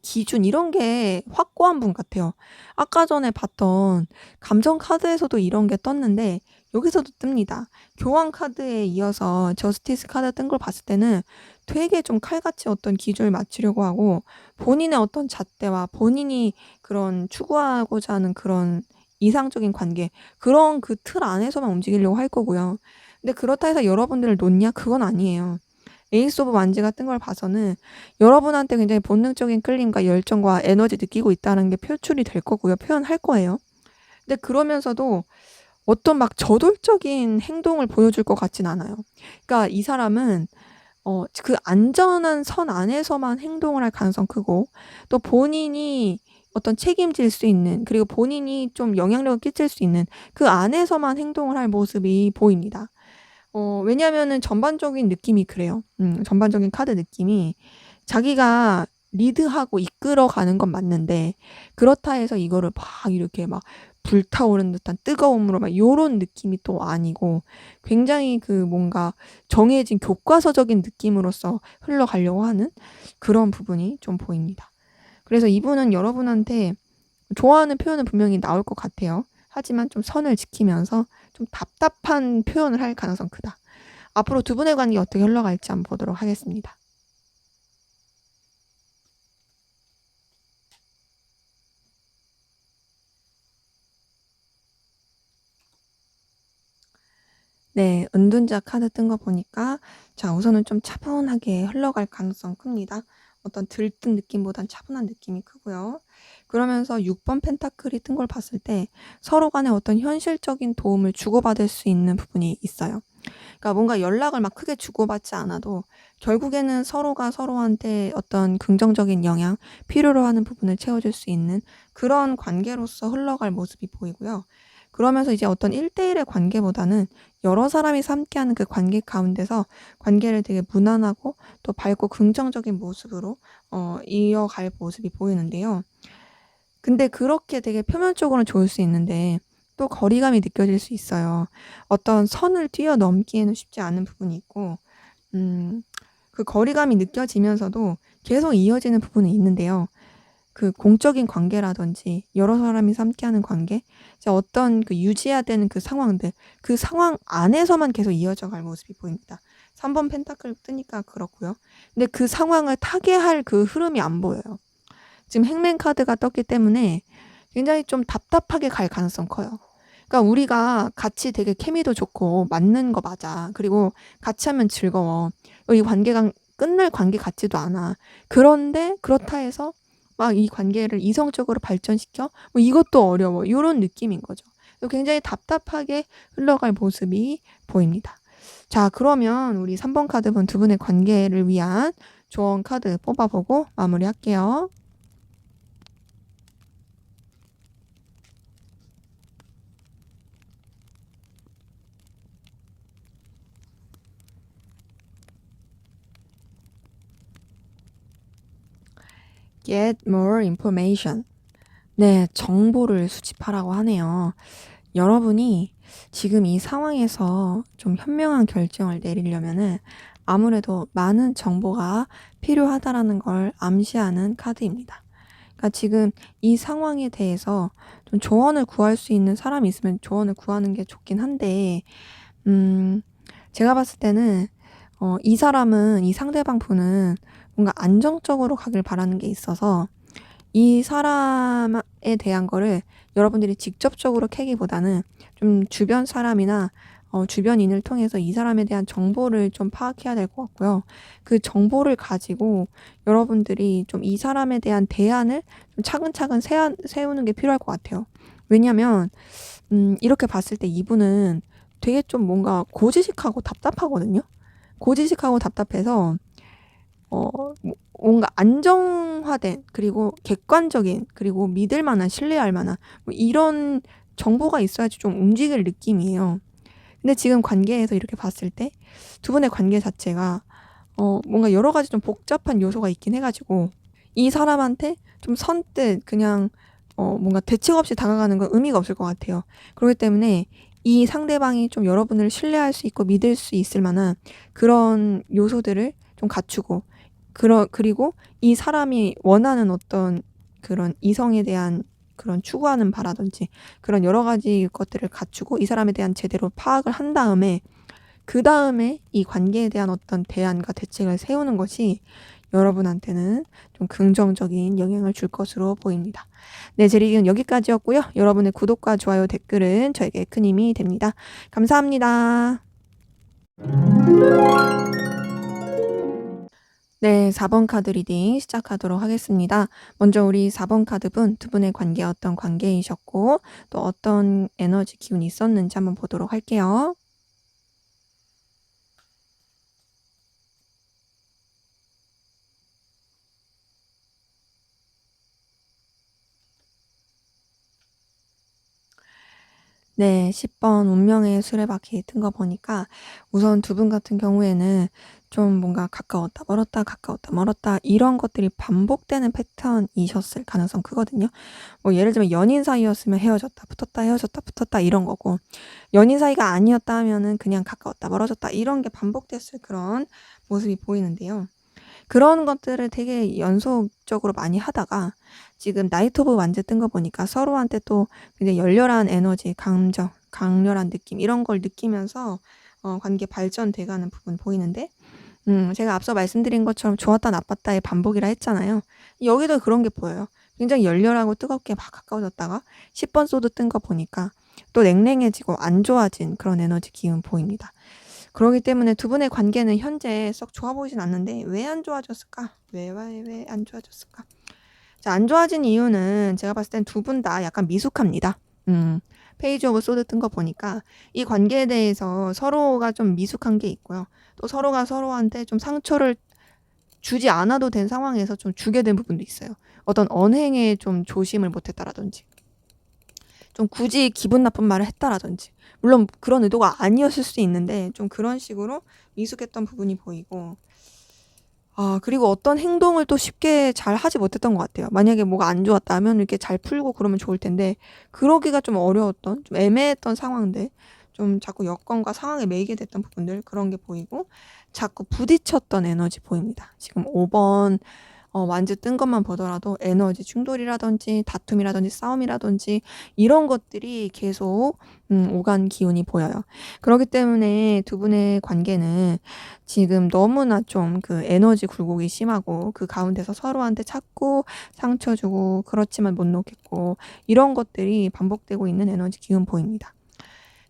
[SPEAKER 1] 기준 이런 게 확고한 분 같아요. 아까 전에 봤던 감정 카드에서도 이런 게 떴는데 여기서도 뜹니다. 교환 카드에 이어서 저스티스 카드 뜬 걸 봤을 때는 되게 좀 칼같이 어떤 기준을 맞추려고 하고, 본인의 어떤 잣대와 본인이 그런 추구하고자 하는 그런 이상적인 관계, 그런 그 틀 안에서만 움직이려고 할 거고요. 근데 그렇다 해서 여러분들을 놓냐? 그건 아니에요. 에이스 오브 완즈 같은 걸 봐서는 여러분한테 굉장히 본능적인 끌림과 열정과 에너지 느끼고 있다는 게 표출이 될 거고요. 표현할 거예요. 근데 그러면서도 어떤 막 저돌적인 행동을 보여줄 것 같진 않아요. 그러니까 이 사람은 그 안전한 선 안에서만 행동을 할 가능성 크고, 또 본인이 어떤 책임질 수 있는, 그리고 본인이 좀 영향력을 끼칠 수 있는 그 안에서만 행동을 할 모습이 보입니다. 왜냐면은 전반적인 느낌이 그래요. 전반적인 카드 느낌이 자기가 리드하고 이끌어가는 건 맞는데, 그렇다 해서 이거를 막 이렇게 막 불타오르는 듯한 뜨거움으로 막 요런 느낌이 또 아니고, 굉장히 그 뭔가 정해진 교과서적인 느낌으로서 흘러가려고 하는 그런 부분이 좀 보입니다. 그래서 이분은 여러분한테 좋아하는 표현은 분명히 나올 것 같아요. 하지만 좀 선을 지키면서 좀 답답한 표현을 할 가능성이 크다. 앞으로 두 분의 관계 어떻게 흘러갈지 한번 보도록 하겠습니다. 네, 은둔자 카드 뜬 거 보니까 자, 우선은 좀 차분하게 흘러갈 가능성 큽니다. 어떤 들뜬 느낌보단 차분한 느낌이 크고요. 그러면서 6번 펜타클이 뜬 걸 봤을 때 서로 간에 어떤 현실적인 도움을 주고받을 수 있는 부분이 있어요. 그러니까 뭔가 연락을 막 크게 주고받지 않아도 결국에는 서로가 서로한테 어떤 긍정적인 영향, 필요로 하는 부분을 채워줄 수 있는 그런 관계로서 흘러갈 모습이 보이고요. 그러면서 이제 어떤 1대1의 관계보다는 여러 사람이 함께하는 그 관계 가운데서 관계를 되게 무난하고 또 밝고 긍정적인 모습으로 이어갈 모습이 보이는데요. 근데 그렇게 되게 표면적으로는 좋을 수 있는데 또 거리감이 느껴질 수 있어요. 어떤 선을 뛰어넘기에는 쉽지 않은 부분이 있고, 음 그 거리감이 느껴지면서도 계속 이어지는 부분은 있는데요. 그 공적인 관계라든지 여러 사람이 함께하는 관계, 이제 어떤 그 유지해야 되는 그 상황들, 그 상황 안에서만 계속 이어져 갈 모습이 보입니다. 3번 펜타클 뜨니까 그렇고요. 근데 그 상황을 타개할 그 흐름이 안 보여요. 지금 행맨 카드가 떴기 때문에 굉장히 좀 답답하게 갈 가능성 커요. 그러니까 우리가 같이 되게 케미도 좋고 맞는 거 맞아. 그리고 같이 하면 즐거워. 이 관계가 끝날 관계 같지도 않아. 그런데 그렇다 해서 막 이 관계를 이성적으로 발전시켜? 뭐 이것도 어려워. 요런 느낌인 거죠. 굉장히 답답하게 흘러갈 모습이 보입니다. 자, 그러면 우리 3번 카드분 두 분의 관계를 위한 조언 카드 뽑아보고 마무리할게요. Get more information. 네, 정보를 수집하라고 하네요. 여러분이 지금 이 상황에서 좀 현명한 결정을 내리려면은 아무래도 많은 정보가 필요하다라는 걸 암시하는 카드입니다. 그러니까 지금 이 상황에 대해서 좀 조언을 구할 수 있는 사람이 있으면 조언을 구하는 게 좋긴 한데, 음, 제가 봤을 때는 이 사람은, 이 상대방 분은 뭔가 안정적으로 가길 바라는 게 있어서 이 사람에 대한 거를 여러분들이 직접적으로 캐기보다는 좀 주변 사람이나 주변인을 통해서 이 사람에 대한 정보를 좀 파악해야 될 것 같고요. 그 정보를 가지고 여러분들이 좀 이 사람에 대한 대안을 좀 차근차근 세우는 게 필요할 것 같아요. 왜냐면 이렇게 봤을 때 이분은 되게 좀 뭔가 고지식하고 답답하거든요. 고지식하고 답답해서 뭔가 안정화된, 그리고 객관적인, 그리고 믿을 만한, 신뢰할 만한 뭐 이런 정보가 있어야지 좀 움직일 느낌이에요. 근데 지금 관계에서 이렇게 봤을 때 두 분의 관계 자체가 뭔가 여러 가지 좀 복잡한 요소가 있긴 해 가지고 이 사람한테 좀 선뜻 그냥 뭔가 대책 없이 다가가는 건 의미가 없을 것 같아요. 그렇기 때문에 이 상대방이 좀 여러분을 신뢰할 수 있고 믿을 수 있을 만한 그런 요소들을 좀 갖추고, 그리고 이 사람이 원하는 어떤 그런 이성에 대한 그런 추구하는 바라든지 그런 여러 가지 것들을 갖추고 이 사람에 대한 제대로 파악을 한 다음에, 그다음에 이 관계에 대한 어떤 대안과 대책을 세우는 것이 여러분한테는 좀 긍정적인 영향을 줄 것으로 보입니다. 네, 제 리뷰는 여기까지였고요. 여러분의 구독과 좋아요, 댓글은 저에게 큰 힘이 됩니다. 감사합니다. 네, 4번 카드 리딩 시작하도록 하겠습니다. 먼저 우리 4번 카드분, 두 분의 관계 어떤 관계이셨고 또 어떤 에너지 기운이 있었는지 한번 보도록 할게요. 네, 10번 운명의 수레바퀴 뜬 거 보니까 우선 두 분 같은 경우에는 좀 뭔가 가까웠다 멀었다 가까웠다 멀었다 이런 것들이 반복되는 패턴이셨을 가능성 크거든요. 뭐 예를 들면 연인 사이였으면 헤어졌다 붙었다 헤어졌다 붙었다 이런 거고, 연인 사이가 아니었다 하면은 그냥 가까웠다 멀어졌다 이런 게 반복됐을 그런 모습이 보이는데요. 그런 것들을 되게 연속적으로 많이 하다가 지금 나이트 오브 완즈 뜬 거 보니까 서로한테 또 굉장히 열렬한 에너지, 감정, 강렬한 느낌 이런 걸 느끼면서 관계 발전돼 가는 부분 보이는데, 제가 앞서 말씀드린 것처럼 좋았다 나빴다의 반복이라 했잖아요. 여기도 그런 게 보여요. 굉장히 열렬하고 뜨겁게 막 가까워졌다가 10번 소드 뜬 거 보니까 또 냉랭해지고 안 좋아진 그런 에너지 기운 보입니다. 그러기 때문에 두 분의 관계는 현재 썩 좋아 보이진 않는데 왜 안 좋아졌을까? 왜 안 좋아졌을까? 자, 안 좋아진 이유는 제가 봤을 땐 두 분 다 약간 미숙합니다. 페이지 오브 소드 뜬 거 보니까 이 관계에 대해서 서로가 좀 미숙한 게 있고요. 또 서로가 서로한테 좀 상처를 주지 않아도 된 상황에서 좀 주게 된 부분도 있어요. 어떤 언행에 좀 조심을 못했다라든지, 좀 굳이 기분 나쁜 말을 했다라든지, 물론 그런 의도가 아니었을 수 있는데 좀 그런 식으로 미숙했던 부분이 보이고, 그리고 어떤 행동을 또 쉽게 잘 하지 못했던 것 같아요. 만약에 뭐가 안 좋았다면 이렇게 잘 풀고 그러면 좋을 텐데 그러기가 좀 어려웠던, 좀 애매했던 상황들, 좀 자꾸 여건과 상황에 매이게 됐던 부분들, 그런 게 보이고 자꾸 부딪혔던 에너지 보입니다. 지금 5번 완즈 뜬 것만 보더라도 에너지 충돌이라든지 다툼이라든지 싸움이라든지 이런 것들이 계속 오간 기운이 보여요. 그렇기 때문에 두 분의 관계는 지금 너무나 좀 그 에너지 굴곡이 심하고 그 가운데서 서로한테 자꾸 상처 주고 그렇지만 못 놓겠고 이런 것들이 반복되고 있는 에너지 기운 보입니다.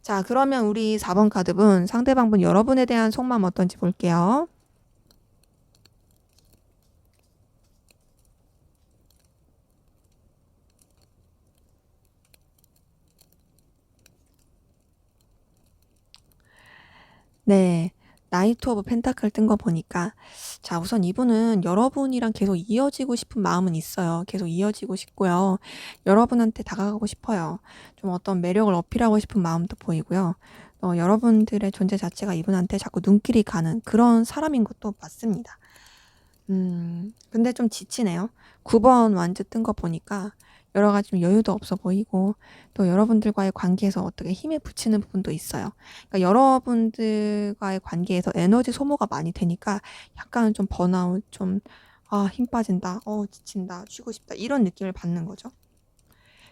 [SPEAKER 1] 자, 그러면 우리 4번 카드분, 상대방분 여러분에 대한 속마음 어떤지 볼게요. 네. 나이트 오브 펜타클 뜬 거 보니까, 자, 우선 이분은 여러분이랑 계속 이어지고 싶은 마음은 있어요. 계속 이어지고 싶고요. 여러분한테 다가가고 싶어요. 좀 어떤 매력을 어필하고 싶은 마음도 보이고요. 여러분들의 존재 자체가 이분한테 자꾸 눈길이 가는 그런 사람인 것도 맞습니다. 근데 좀 지치네요. 9번 완즈 뜬 거 보니까 여러 가지 좀 여유도 없어 보이고 또 여러분들과의 관계에서 어떻게 힘에 부치는 부분도 있어요. 그러니까 여러분들과의 관계에서 에너지 소모가 많이 되니까 약간은 좀 번아웃, 좀 힘 빠진다, 지친다, 쉬고 싶다 이런 느낌을 받는 거죠.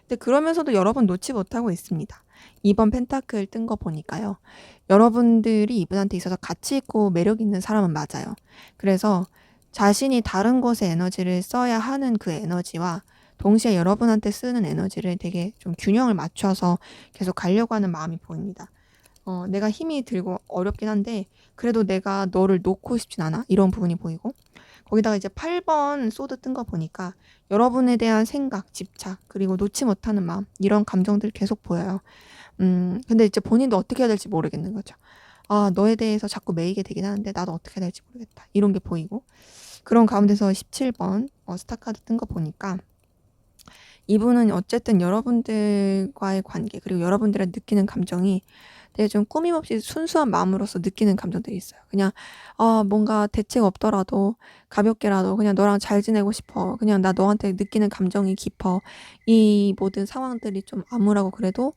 [SPEAKER 1] 근데 그러면서도 여러분 놓지 못하고 있습니다. 2번 펜타클 뜬 거 보니까요. 여러분들이 이분한테 있어서 가치 있고 매력 있는 사람은 맞아요. 그래서 자신이 다른 곳에 에너지를 써야 하는 그 에너지와 동시에 여러분한테 쓰는 에너지를 되게 좀 균형을 맞춰서 계속 가려고 하는 마음이 보입니다. 내가 힘이 들고 어렵긴 한데 그래도 내가 너를 놓고 싶진 않아. 이런 부분이 보이고 거기다가 이제 8번 소드 뜬 거 보니까 여러분에 대한 생각, 집착, 그리고 놓지 못하는 마음 이런 감정들이 계속 보여요. 근데 이제 본인도 어떻게 해야 될지 모르겠는 거죠. 아, 너에 대해서 자꾸 매이게 되긴 하는데 나도 어떻게 해야 될지 모르겠다. 이런 게 보이고 그런 가운데서 17번 스타 카드 뜬 거 보니까 이분은 어쨌든 여러분들과의 관계 그리고 여러분들의 느끼는 감정이 되게 좀 꾸밈없이 순수한 마음으로서 느끼는 감정들이 있어요. 그냥 뭔가 대책 없더라도 가볍게라도 그냥 너랑 잘 지내고 싶어. 그냥 나 너한테 느끼는 감정이 깊어. 이 모든 상황들이 좀 암울하고 그래도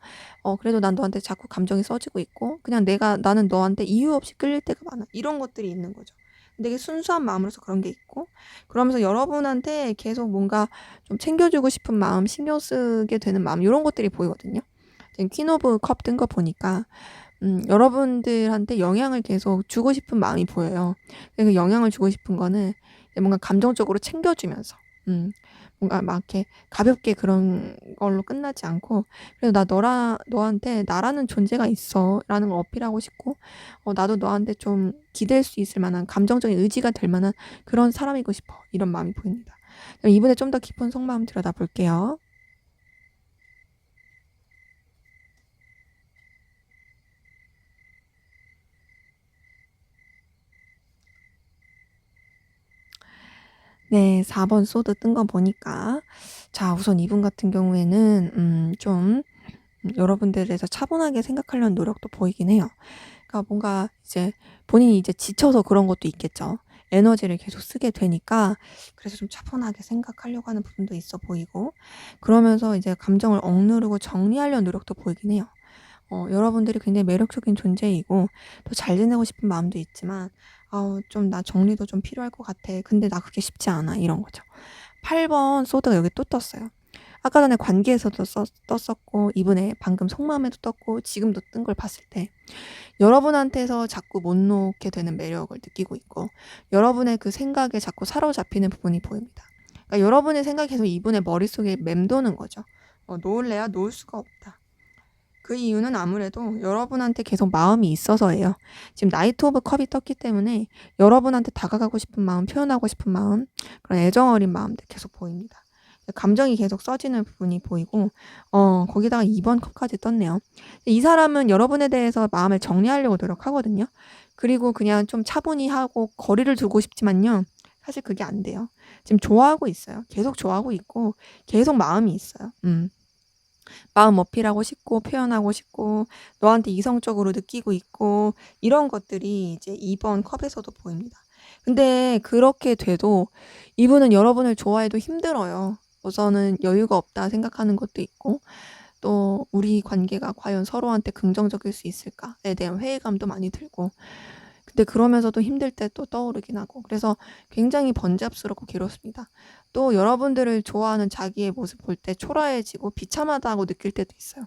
[SPEAKER 1] 그래도 난 너한테 자꾸 감정이 써지고 있고 그냥 나는 너한테 이유 없이 끌릴 때가 많아. 이런 것들이 있는 거죠. 되게 순수한 마음으로서 그런 게 있고 그러면서 여러분한테 계속 뭔가 좀 챙겨주고 싶은 마음, 신경 쓰게 되는 마음 이런 것들이 보이거든요. 지금 퀸 오브 컵 뜬 거 보니까 여러분들한테 영향을 계속 주고 싶은 마음이 보여요. 그 영향을 주고 싶은 거는 뭔가 감정적으로 챙겨주면서 뭔가 막 이렇게 가볍게 그런 걸로 끝나지 않고 그래도 너한테 나라는 존재가 있어라는 걸 어필하고 싶고 나도 너한테 좀 기댈 수 있을 만한 감정적인 의지가 될 만한 그런 사람이고 싶어 이런 마음이 보입니다. 그럼 이분의 좀 더 깊은 속마음 들여다볼게요. 네, 4번 소드 뜬 거 보니까 자, 우선 이분 같은 경우에는 좀 여러분들에 대해서 차분하게 생각하려는 노력도 보이긴 해요. 그러니까 뭔가 이제 본인이 이제 지쳐서 그런 것도 있겠죠. 에너지를 계속 쓰게 되니까 그래서 좀 차분하게 생각하려고 하는 부분도 있어 보이고 그러면서 이제 감정을 억누르고 정리하려는 노력도 보이긴 해요. 여러분들이 굉장히 매력적인 존재이고 또 잘 지내고 싶은 마음도 있지만 좀 나 정리도 좀 필요할 것 같아. 근데 나 그게 쉽지 않아. 이런 거죠. 8번 소드가 여기 또 떴어요. 아까 전에 관계에서도 떴었고 이분의 방금 속마음에도 떴고 지금도 뜬 걸 봤을 때 여러분한테서 자꾸 못 놓게 되는 매력을 느끼고 있고 여러분의 그 생각에 자꾸 사로잡히는 부분이 보입니다. 그러니까 여러분의 생각이 계속 이분의 머릿속에 맴도는 거죠. 놓을래야 놓을 수가 없다. 그 이유는 아무래도 여러분한테 계속 마음이 있어서예요. 지금 나이트 오브 컵이 떴기 때문에 여러분한테 다가가고 싶은 마음, 표현하고 싶은 마음, 그런 애정 어린 마음들 계속 보입니다. 감정이 계속 써지는 부분이 보이고 거기다가 2번 컵까지 떴네요. 이 사람은 여러분에 대해서 마음을 정리하려고 노력하거든요. 그리고 그냥 좀 차분히 하고 거리를 두고 싶지만요. 사실 그게 안 돼요. 지금 좋아하고 있어요. 계속 좋아하고 있고 계속 마음이 있어요. 마음 어필하고 싶고 표현하고 싶고 너한테 이성적으로 느끼고 있고 이런 것들이 이제 2번 컵에서도 보입니다. 근데 그렇게 돼도 이분은 여러분을 좋아해도 힘들어요. 우선은 여유가 없다 생각하는 것도 있고 또 우리 관계가 과연 서로한테 긍정적일 수 있을까에 대한 회의감도 많이 들고 근데 그러면서도 힘들 때 또 떠오르긴 하고 그래서 굉장히 번잡스럽고 괴롭습니다. 또 여러분들을 좋아하는 자기의 모습 볼 때 초라해지고 비참하다고 느낄 때도 있어요.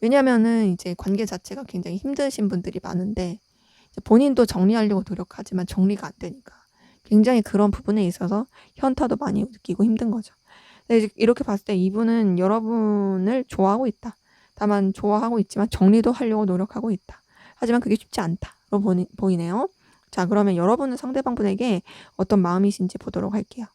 [SPEAKER 1] 왜냐면은 이제 관계 자체가 굉장히 힘드신 분들이 많은데 이제 본인도 정리하려고 노력하지만 정리가 안 되니까 굉장히 그런 부분에 있어서 현타도 많이 느끼고 힘든 거죠. 근데 이제 이렇게 봤을 때 이분은 여러분을 좋아하고 있다. 다만 좋아하고 있지만 정리도 하려고 노력하고 있다. 하지만 그게 쉽지 않다로 보이네요. 자, 그러면 여러분은 상대방분에게 어떤 마음이신지 보도록 할게요.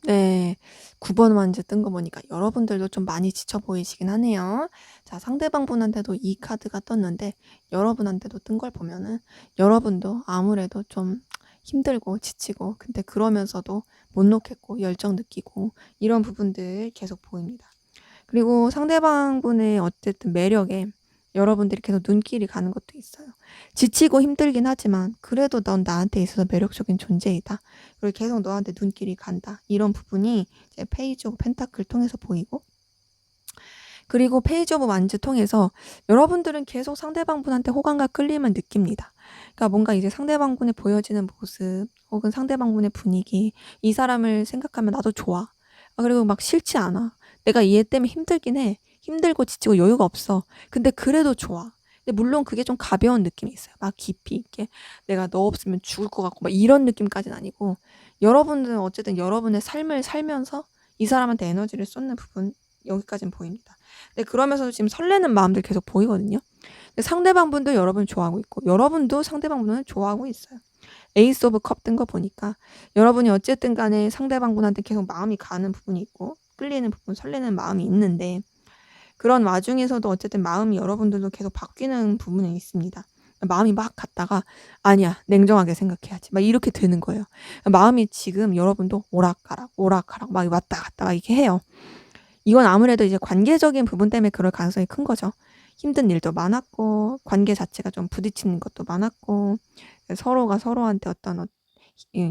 [SPEAKER 1] 네. 9번 완즈 뜬 거 보니까 여러분들도 좀 많이 지쳐 보이시긴 하네요. 자, 상대방분한테도 이 카드가 떴는데 여러분한테도 뜬 걸 보면은 여러분도 아무래도 좀 힘들고 지치고 근데 그러면서도 못 놓겠고 열정 느끼고 이런 부분들 계속 보입니다. 그리고 상대방분의 어쨌든 매력에 여러분들이 계속 눈길이 가는 것도 있어요. 지치고 힘들긴 하지만 그래도 넌 나한테 있어서 매력적인 존재이다. 그리고 계속 너한테 눈길이 간다. 이런 부분이 이제 페이지 오브 펜타클 통해서 보이고 그리고 페이지 오브 완즈 통해서 여러분들은 계속 상대방분한테 호감과 끌림을 느낍니다. 그러니까 뭔가 이제 상대방분의 보여지는 모습 혹은 상대방분의 분위기 이 사람을 생각하면 나도 좋아. 그리고 막 싫지 않아. 내가 얘 때문에 힘들긴 해. 힘들고 지치고 여유가 없어. 근데 그래도 좋아. 근데 물론 그게 좀 가벼운 느낌이 있어요. 막 깊이 있게 '내가 너 없으면 죽을 것 같고.' 막 이런 느낌까지는 아니고, 여러분들은 어쨌든 여러분의 삶을 살면서 이 사람한테 에너지를 쏟는 부분, 여기까지는 보입니다. 근데 그러면서도 지금 설레는 마음들 계속 보이거든요. 근데 상대방 분도 여러분을 좋아하고 있고 여러분도 상대방 분을 좋아하고 있어요. 에이스 오브 컵 뜬 거 보니까 여러분이 어쨌든 간에 상대방 분한테 계속 마음이 가는 부분이 있고 끌리는 부분, 설레는 마음이 있는데, 그런 와중에서도 어쨌든 마음이 여러분들도 계속 바뀌는 부분이 있습니다. 마음이 막 갔다가 '아니야. 냉정하게 생각해야지.' 막 이렇게 되는 거예요. 마음이 지금 여러분도 오락가락, 오락가락 막 왔다 갔다 막 이렇게 해요. 이건 아무래도 이제 관계적인 부분 때문에 그럴 가능성이 큰 거죠. 힘든 일도 많았고 관계 자체가 좀 부딪히는 것도 많았고, 서로가 서로한테 어떤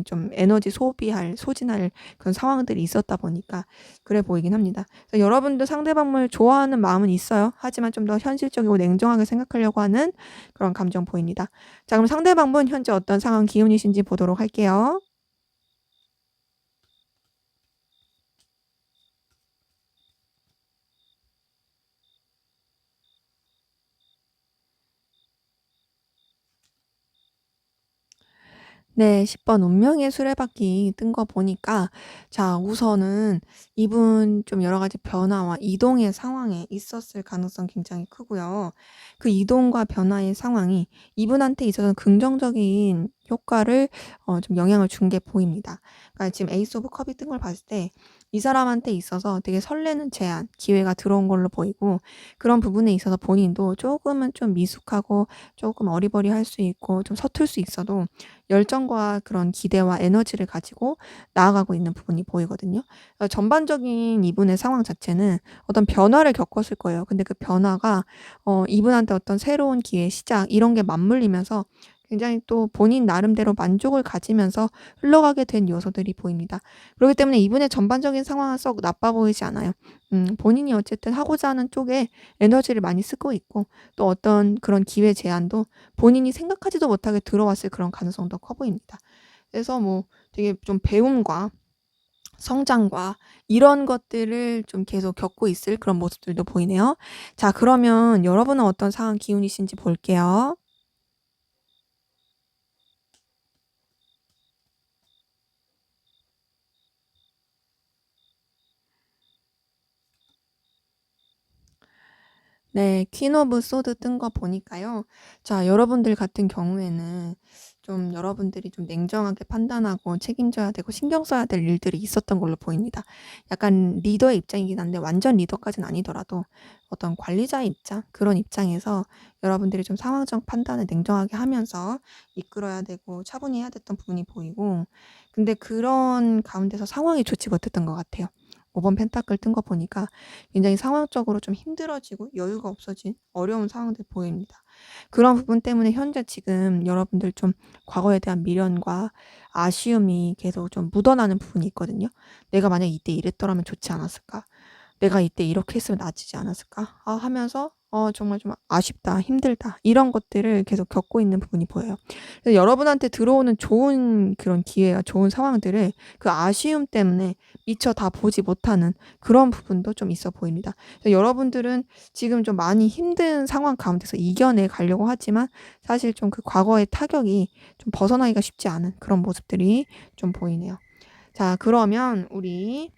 [SPEAKER 1] 좀 에너지 소비할, 소진할 그런 상황들이 있었다 보니까 그래 보이긴 합니다. 그래서 여러분도 상대방을 좋아하는 마음은 있어요. 하지만 좀 더 현실적이고 냉정하게 생각하려고 하는 그런 감정 보입니다. 자, 그럼 상대방분 현재 어떤 상황 기운이신지 보도록 할게요. 네. 10번 운명의 수레바퀴 뜬 거 보니까, 자 우선은 이분 좀 여러 가지 변화와 이동의 상황에 있었을 가능성이 굉장히 크고요. 그 이동과 변화의 상황이 이분한테 있어서는 긍정적인 효과를 좀 영향을 준 게 보입니다. 그러니까 지금 에이스 오브 컵이 뜬 걸 봤을 때 이 사람한테 있어서 되게 설레는 제안, 기회가 들어온 걸로 보이고, 그런 부분에 있어서 본인도 조금은 좀 미숙하고 조금 어리버리할 수 있고 좀 서툴 수 있어도 열정과 그런 기대와 에너지를 가지고 나아가고 있는 부분이 보이거든요. 전반적인 이분의 상황 자체는 어떤 변화를 겪었을 거예요. 근데 그 변화가 이분한테 어떤 새로운 기회, 시작 이런 게 맞물리면서 굉장히 또 본인 나름대로 만족을 가지면서 흘러가게 된 요소들이 보입니다. 그렇기 때문에 이분의 전반적인 상황은 썩 나빠 보이지 않아요. 본인이 어쨌든 하고자 하는 쪽에 에너지를 많이 쓰고 있고, 또 어떤 그런 기회 제안도 본인이 생각하지도 못하게 들어왔을 그런 가능성도 커 보입니다. 그래서 뭐 되게 좀 배움과 성장과 이런 것들을 좀 계속 겪고 있을 그런 모습들도 보이네요. 자, 그러면 여러분은 어떤 상황 기운이신지 볼게요. 네. 퀸 오브 소드 뜬 거 보니까요. 자, 여러분들 같은 경우에는 좀 여러분들이 좀 냉정하게 판단하고 책임져야 되고 신경 써야 될 일들이 있었던 걸로 보입니다. 약간 리더의 입장이긴 한데 완전 리더까지는 아니더라도 어떤 관리자의 입장, 그런 입장에서 여러분들이 좀 상황적 판단을 냉정하게 하면서 이끌어야 되고 차분히 해야 됐던 부분이 보이고, 근데 그런 가운데서 상황이 좋지 못했던 것 같아요. 5번 펜타클 뜬 거 보니까 굉장히 상황적으로 좀 힘들어지고 여유가 없어진 어려운 상황들 보입니다. 그런 부분 때문에 현재 지금 여러분들 좀 과거에 대한 미련과 아쉬움이 계속 좀 묻어나는 부분이 있거든요. '내가 만약에 이때 이랬더라면 좋지 않았을까? 내가 이때 이렇게 했으면 나아지지 않았을까?' 하면서 정말 좀 아쉽다, 힘들다 이런 것들을 계속 겪고 있는 부분이 보여요. 그래서 여러분한테 들어오는 좋은 그런 기회와 좋은 상황들을 그 아쉬움 때문에 미처 다 보지 못하는 그런 부분도 좀 있어 보입니다. 그래서 여러분들은 지금 좀 많이 힘든 상황 가운데서 이겨내 가려고 하지만 사실 좀 그 과거의 타격이 좀 벗어나기가 쉽지 않은 그런 모습들이 좀 보이네요. 자, 그러면 우리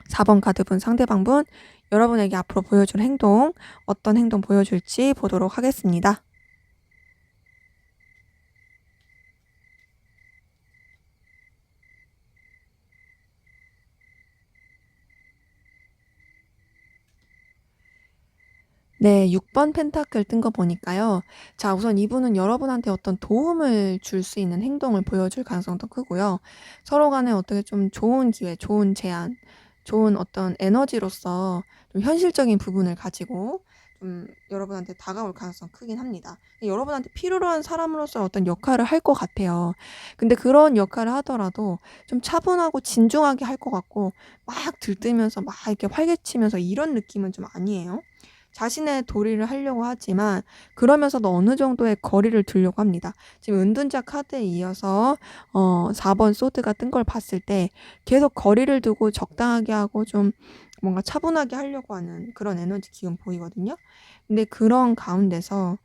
[SPEAKER 1] 4번 카드분 상대방분 여러분에게 앞으로 보여줄 행동, 어떤 행동 보여줄지 보도록 하겠습니다. 네. 6번 펜타클 뜬 거 보니까요. 자, 우선 이분은 여러분한테 어떤 도움을 줄 수 있는 행동을 보여줄 가능성도 크고요. 서로 간에 어떻게 좀 좋은 기회, 좋은 제안, 좋은 어떤 에너지로서 좀 현실적인 부분을 가지고 좀 여러분한테 다가올 가능성이 크긴 합니다. 여러분한테 필요로 한 사람으로서 어떤 역할을 할 것 같아요. 근데 그런 역할을 하더라도 좀 차분하고 진중하게 할 것 같고 막 들뜨면서 막 이렇게 활개치면서 이런 느낌은 좀 아니에요. 자신의 도리를 하려고 하지만 그러면서도 어느 정도의 거리를 두려고 합니다. 지금 은둔자 카드에 이어서 4번 소드가 뜬 걸 봤을 때 계속 거리를 두고 적당하게 하고 좀 뭔가 차분하게 하려고 하는 그런 에너지 기운 보이거든요. 근데 그런 가운데서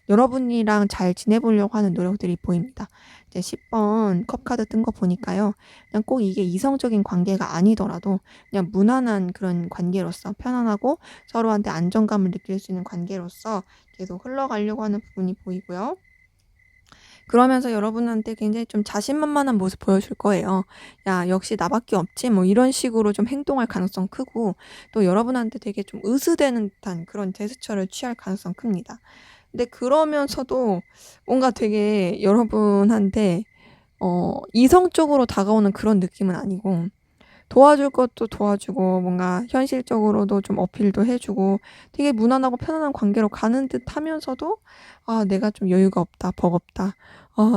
[SPEAKER 1] 여러분이랑 잘 지내보려고 하는 노력들이 보입니다. 이제 10번 컵 카드 뜬 거 보니까요. 그냥 꼭 이게 이성적인 관계가 아니더라도 그냥 무난한 그런 관계로서 편안하고 서로한테 안정감을 느낄 수 있는 관계로서 계속 흘러가려고 하는 부분이 보이고요. 그러면서 여러분한테 굉장히 좀 자신만만한 모습 보여줄 거예요. "야 역시 나밖에 없지." 뭐 이런 식으로 좀 행동할 가능성 크고, 또 여러분한테 되게 좀 의수되는 듯한 그런 제스처를 취할 가능성 큽니다. 근데 그러면서도 뭔가 되게 여러분한테 이성적으로 다가오는 그런 느낌은 아니고, 도와줄 것도 도와주고 뭔가 현실적으로도 좀 어필도 해 주고 되게 무난하고 편안한 관계로 가는 듯하면서도 '아 내가 좀 여유가 없다. 버겁다.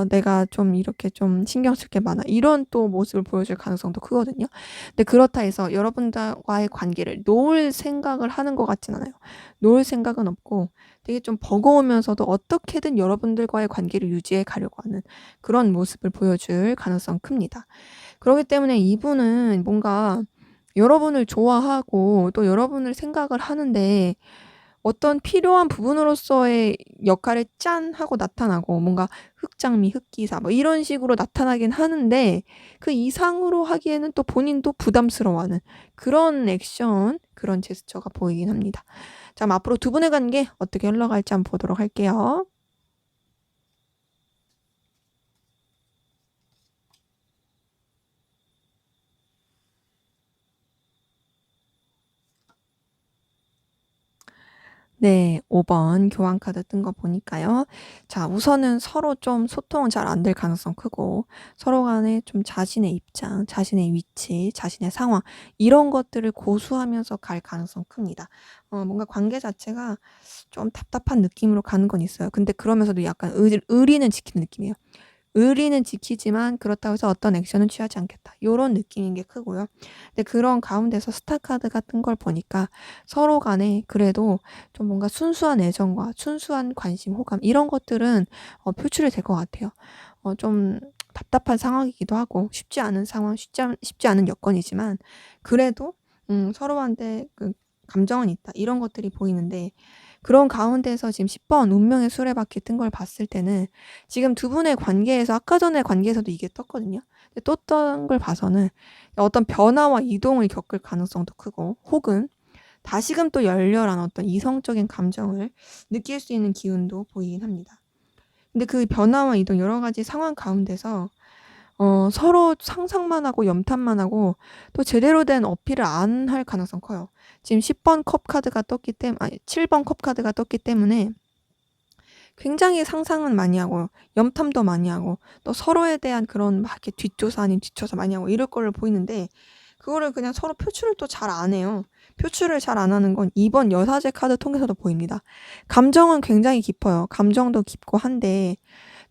[SPEAKER 1] 내가 좀 이렇게 좀 신경 쓸 게 많아.' 이런 또 모습을 보여줄 가능성도 크거든요. 근데 그렇다 해서 여러분들과의 관계를 놓을 생각을 하는 것 같진 않아요. 놓을 생각은 없고 되게 좀 버거우면서도 어떻게든 여러분들과의 관계를 유지해 가려고 하는 그런 모습을 보여줄 가능성 큽니다. 그러기 때문에 이분은 뭔가 여러분을 좋아하고 또 여러분을 생각을 하는데, 어떤 필요한 부분으로서의 역할을 짠 하고 나타나고 뭔가 흑장미, 흑기사 뭐 이런 식으로 나타나긴 하는데, 그 이상으로 하기에는 또 본인도 부담스러워하는 그런 액션, 그런 제스처가 보이긴 합니다. 자, 그럼 앞으로 두 분의 관계 어떻게 흘러갈지 한번 보도록 할게요. 네. 5번 교환 카드 뜬 거 보니까요. 자, 우선은 서로 좀 소통은 잘 안 될 가능성 크고, 서로 간에 좀 자신의 입장, 자신의 위치, 자신의 상황 이런 것들을 고수하면서 갈 가능성 큽니다. 뭔가 관계 자체가 좀 답답한 느낌으로 가는 건 있어요. 근데 그러면서도 약간 의리는 지키는 느낌이에요. 의리는 지키지만 그렇다고 해서 어떤 액션은 취하지 않겠다, 요런 느낌인 게 크고요. 근데 그런 가운데서 스타 카드가 뜬 걸 보니까 서로 간에 그래도 좀 뭔가 순수한 애정과 순수한 관심, 호감 이런 것들은 표출이 될 것 같아요. 좀 답답한 상황이기도 하고 쉽지 않은 상황, 쉽지 않은 여건이지만 그래도 서로한테 그 감정은 있다, 이런 것들이 보이는데, 그런 가운데서 지금 10번 운명의 수레바퀴 뜬 걸 봤을 때는 지금 두 분의 관계에서 아까 전에 관계에서도 이게 떴거든요. 근데 또 떤 걸 봐서는 어떤 변화와 이동을 겪을 가능성도 크고, 혹은 다시금 또 열렬한 어떤 이성적인 감정을 느낄 수 있는 기운도 보이긴 합니다. 근데 그 변화와 이동 여러 가지 상황 가운데서 서로 상상만 하고 염탐만 하고 또 제대로 된 어필을 안 할 가능성 커요. 지금 10번 컵 카드가 떴기 때문 아니 7번 컵 카드가 떴기 때문에 굉장히 상상은 많이 하고 염탐도 많이 하고 또 서로에 대한 그런 막 이렇게 뒷조사 아닌 뒷조사 많이 하고 이럴 걸로 보이는데, 그거를 그냥 서로 표출을 또 잘 안 해요. 표출을 잘 안 하는 건 2번 여사제 카드 통해서도 보입니다. 감정은 굉장히 깊어요. 감정도 깊고 한데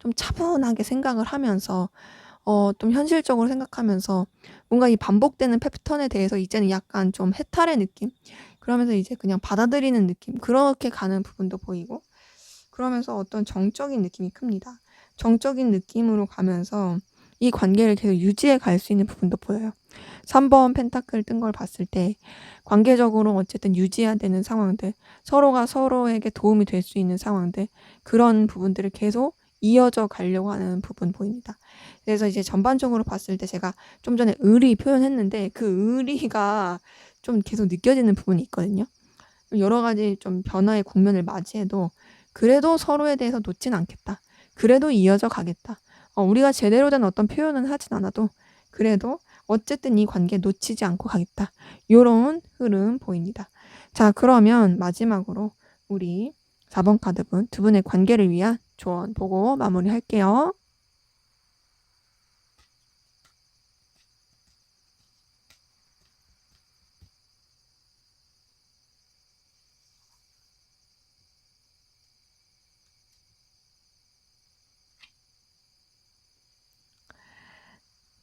[SPEAKER 1] 좀 차분하게 생각을 하면서 좀 현실적으로 생각하면서 뭔가 이 반복되는 패턴에 대해서 이제는 약간 좀 해탈의 느낌? 그러면서 이제 그냥 받아들이는 느낌? 그렇게 가는 부분도 보이고, 그러면서 어떤 정적인 느낌이 큽니다. 정적인 느낌으로 가면서 이 관계를 계속 유지해 갈 수 있는 부분도 보여요. 3번 펜타클 뜬 걸 봤을 때 관계적으로 어쨌든 유지해야 되는 상황들, 서로가 서로에게 도움이 될 수 있는 상황들, 그런 부분들을 계속 이어져 가려고 하는 부분 보입니다. 그래서 이제 전반적으로 봤을 때 제가 좀 전에 의리 표현했는데 그 의리가 좀 계속 느껴지는 부분이 있거든요. 여러 가지 좀 변화의 국면을 맞이해도 그래도 서로에 대해서 놓진 않겠다. 그래도 이어져 가겠다. 우리가 제대로 된 어떤 표현은 하진 않아도 그래도 어쨌든 이 관계 놓치지 않고 가겠다. 요런 흐름 보입니다. 자, 그러면 마지막으로 우리 4번 카드분 두 분의 관계를 위한 조언 보고 마무리할게요.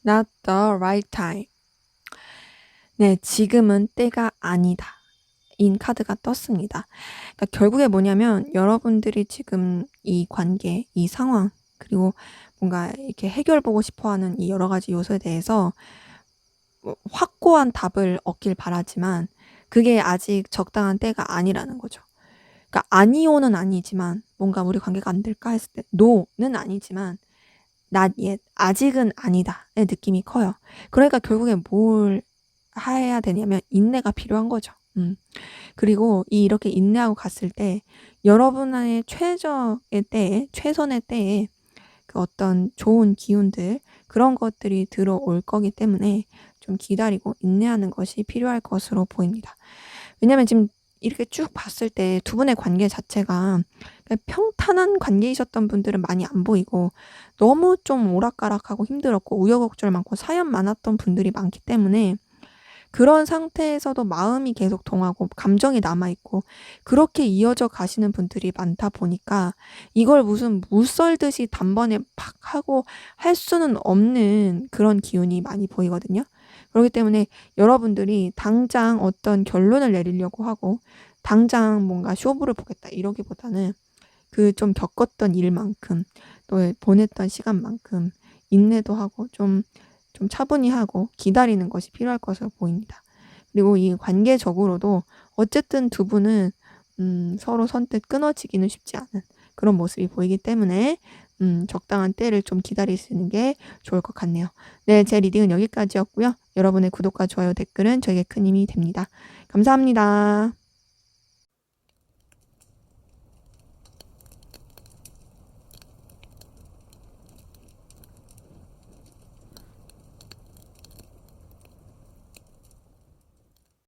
[SPEAKER 1] Not the right time. 네, 지금은 때가 아니다, 인 카드가 떴습니다. 그러니까 결국에 뭐냐면 여러분들이 지금 이 관계, 이 상황, 그리고 뭔가 이렇게 해결 보고 싶어 하는 이 여러 가지 요소에 대해서 확고한 답을 얻길 바라지만 그게 아직 적당한 때가 아니라는 거죠. 그러니까 아니요는 아니지만 뭔가 '우리 관계가 안 될까?' 했을 때 no는 아니지만 not yet 아직은 아니다의 느낌이 커요. 그러니까 결국엔 뭘 해야 되냐면 인내가 필요한 거죠. 그리고 이렇게 인내하고 갔을 때 여러분의 최적의 때에 최선의 때에 그 어떤 좋은 기운들 그런 것들이 들어올 거기 때문에 좀 기다리고 인내하는 것이 필요할 것으로 보입니다. 왜냐면 지금 이렇게 쭉 봤을 때 두 분의 관계 자체가 그냥 평탄한 관계이셨던 분들은 많이 안 보이고 너무 좀 오락가락하고 힘들었고 우여곡절 많고 사연 많았던 분들이 많기 때문에 그런 상태에서도 마음이 계속 동하고 감정이 남아 있고 그렇게 이어져 가시는 분들이 많다 보니까 이걸 무슨 물 썰듯이 단번에 팍 하고 할 수는 없는 그런 기운이 많이 보이거든요. 그렇기 때문에 여러분들이 당장 어떤 결론을 내리려고 하고 당장 뭔가 쇼부를 보겠다 이러기보다는 그 좀 겪었던 일만큼 또 보냈던 시간만큼 인내도 하고 좀 차분히 하고 기다리는 것이 필요할 것으로 보입니다. 그리고 이 관계적으로도 어쨌든 두 분은 서로 선뜻 끊어지기는 쉽지 않은 그런 모습이 보이기 때문에 적당한 때를 좀 기다리시는 게 좋을 것 같네요. 네, 제 리딩은 여기까지였고요. 여러분의 구독과 좋아요, 댓글은 저에게 큰 힘이 됩니다. 감사합니다.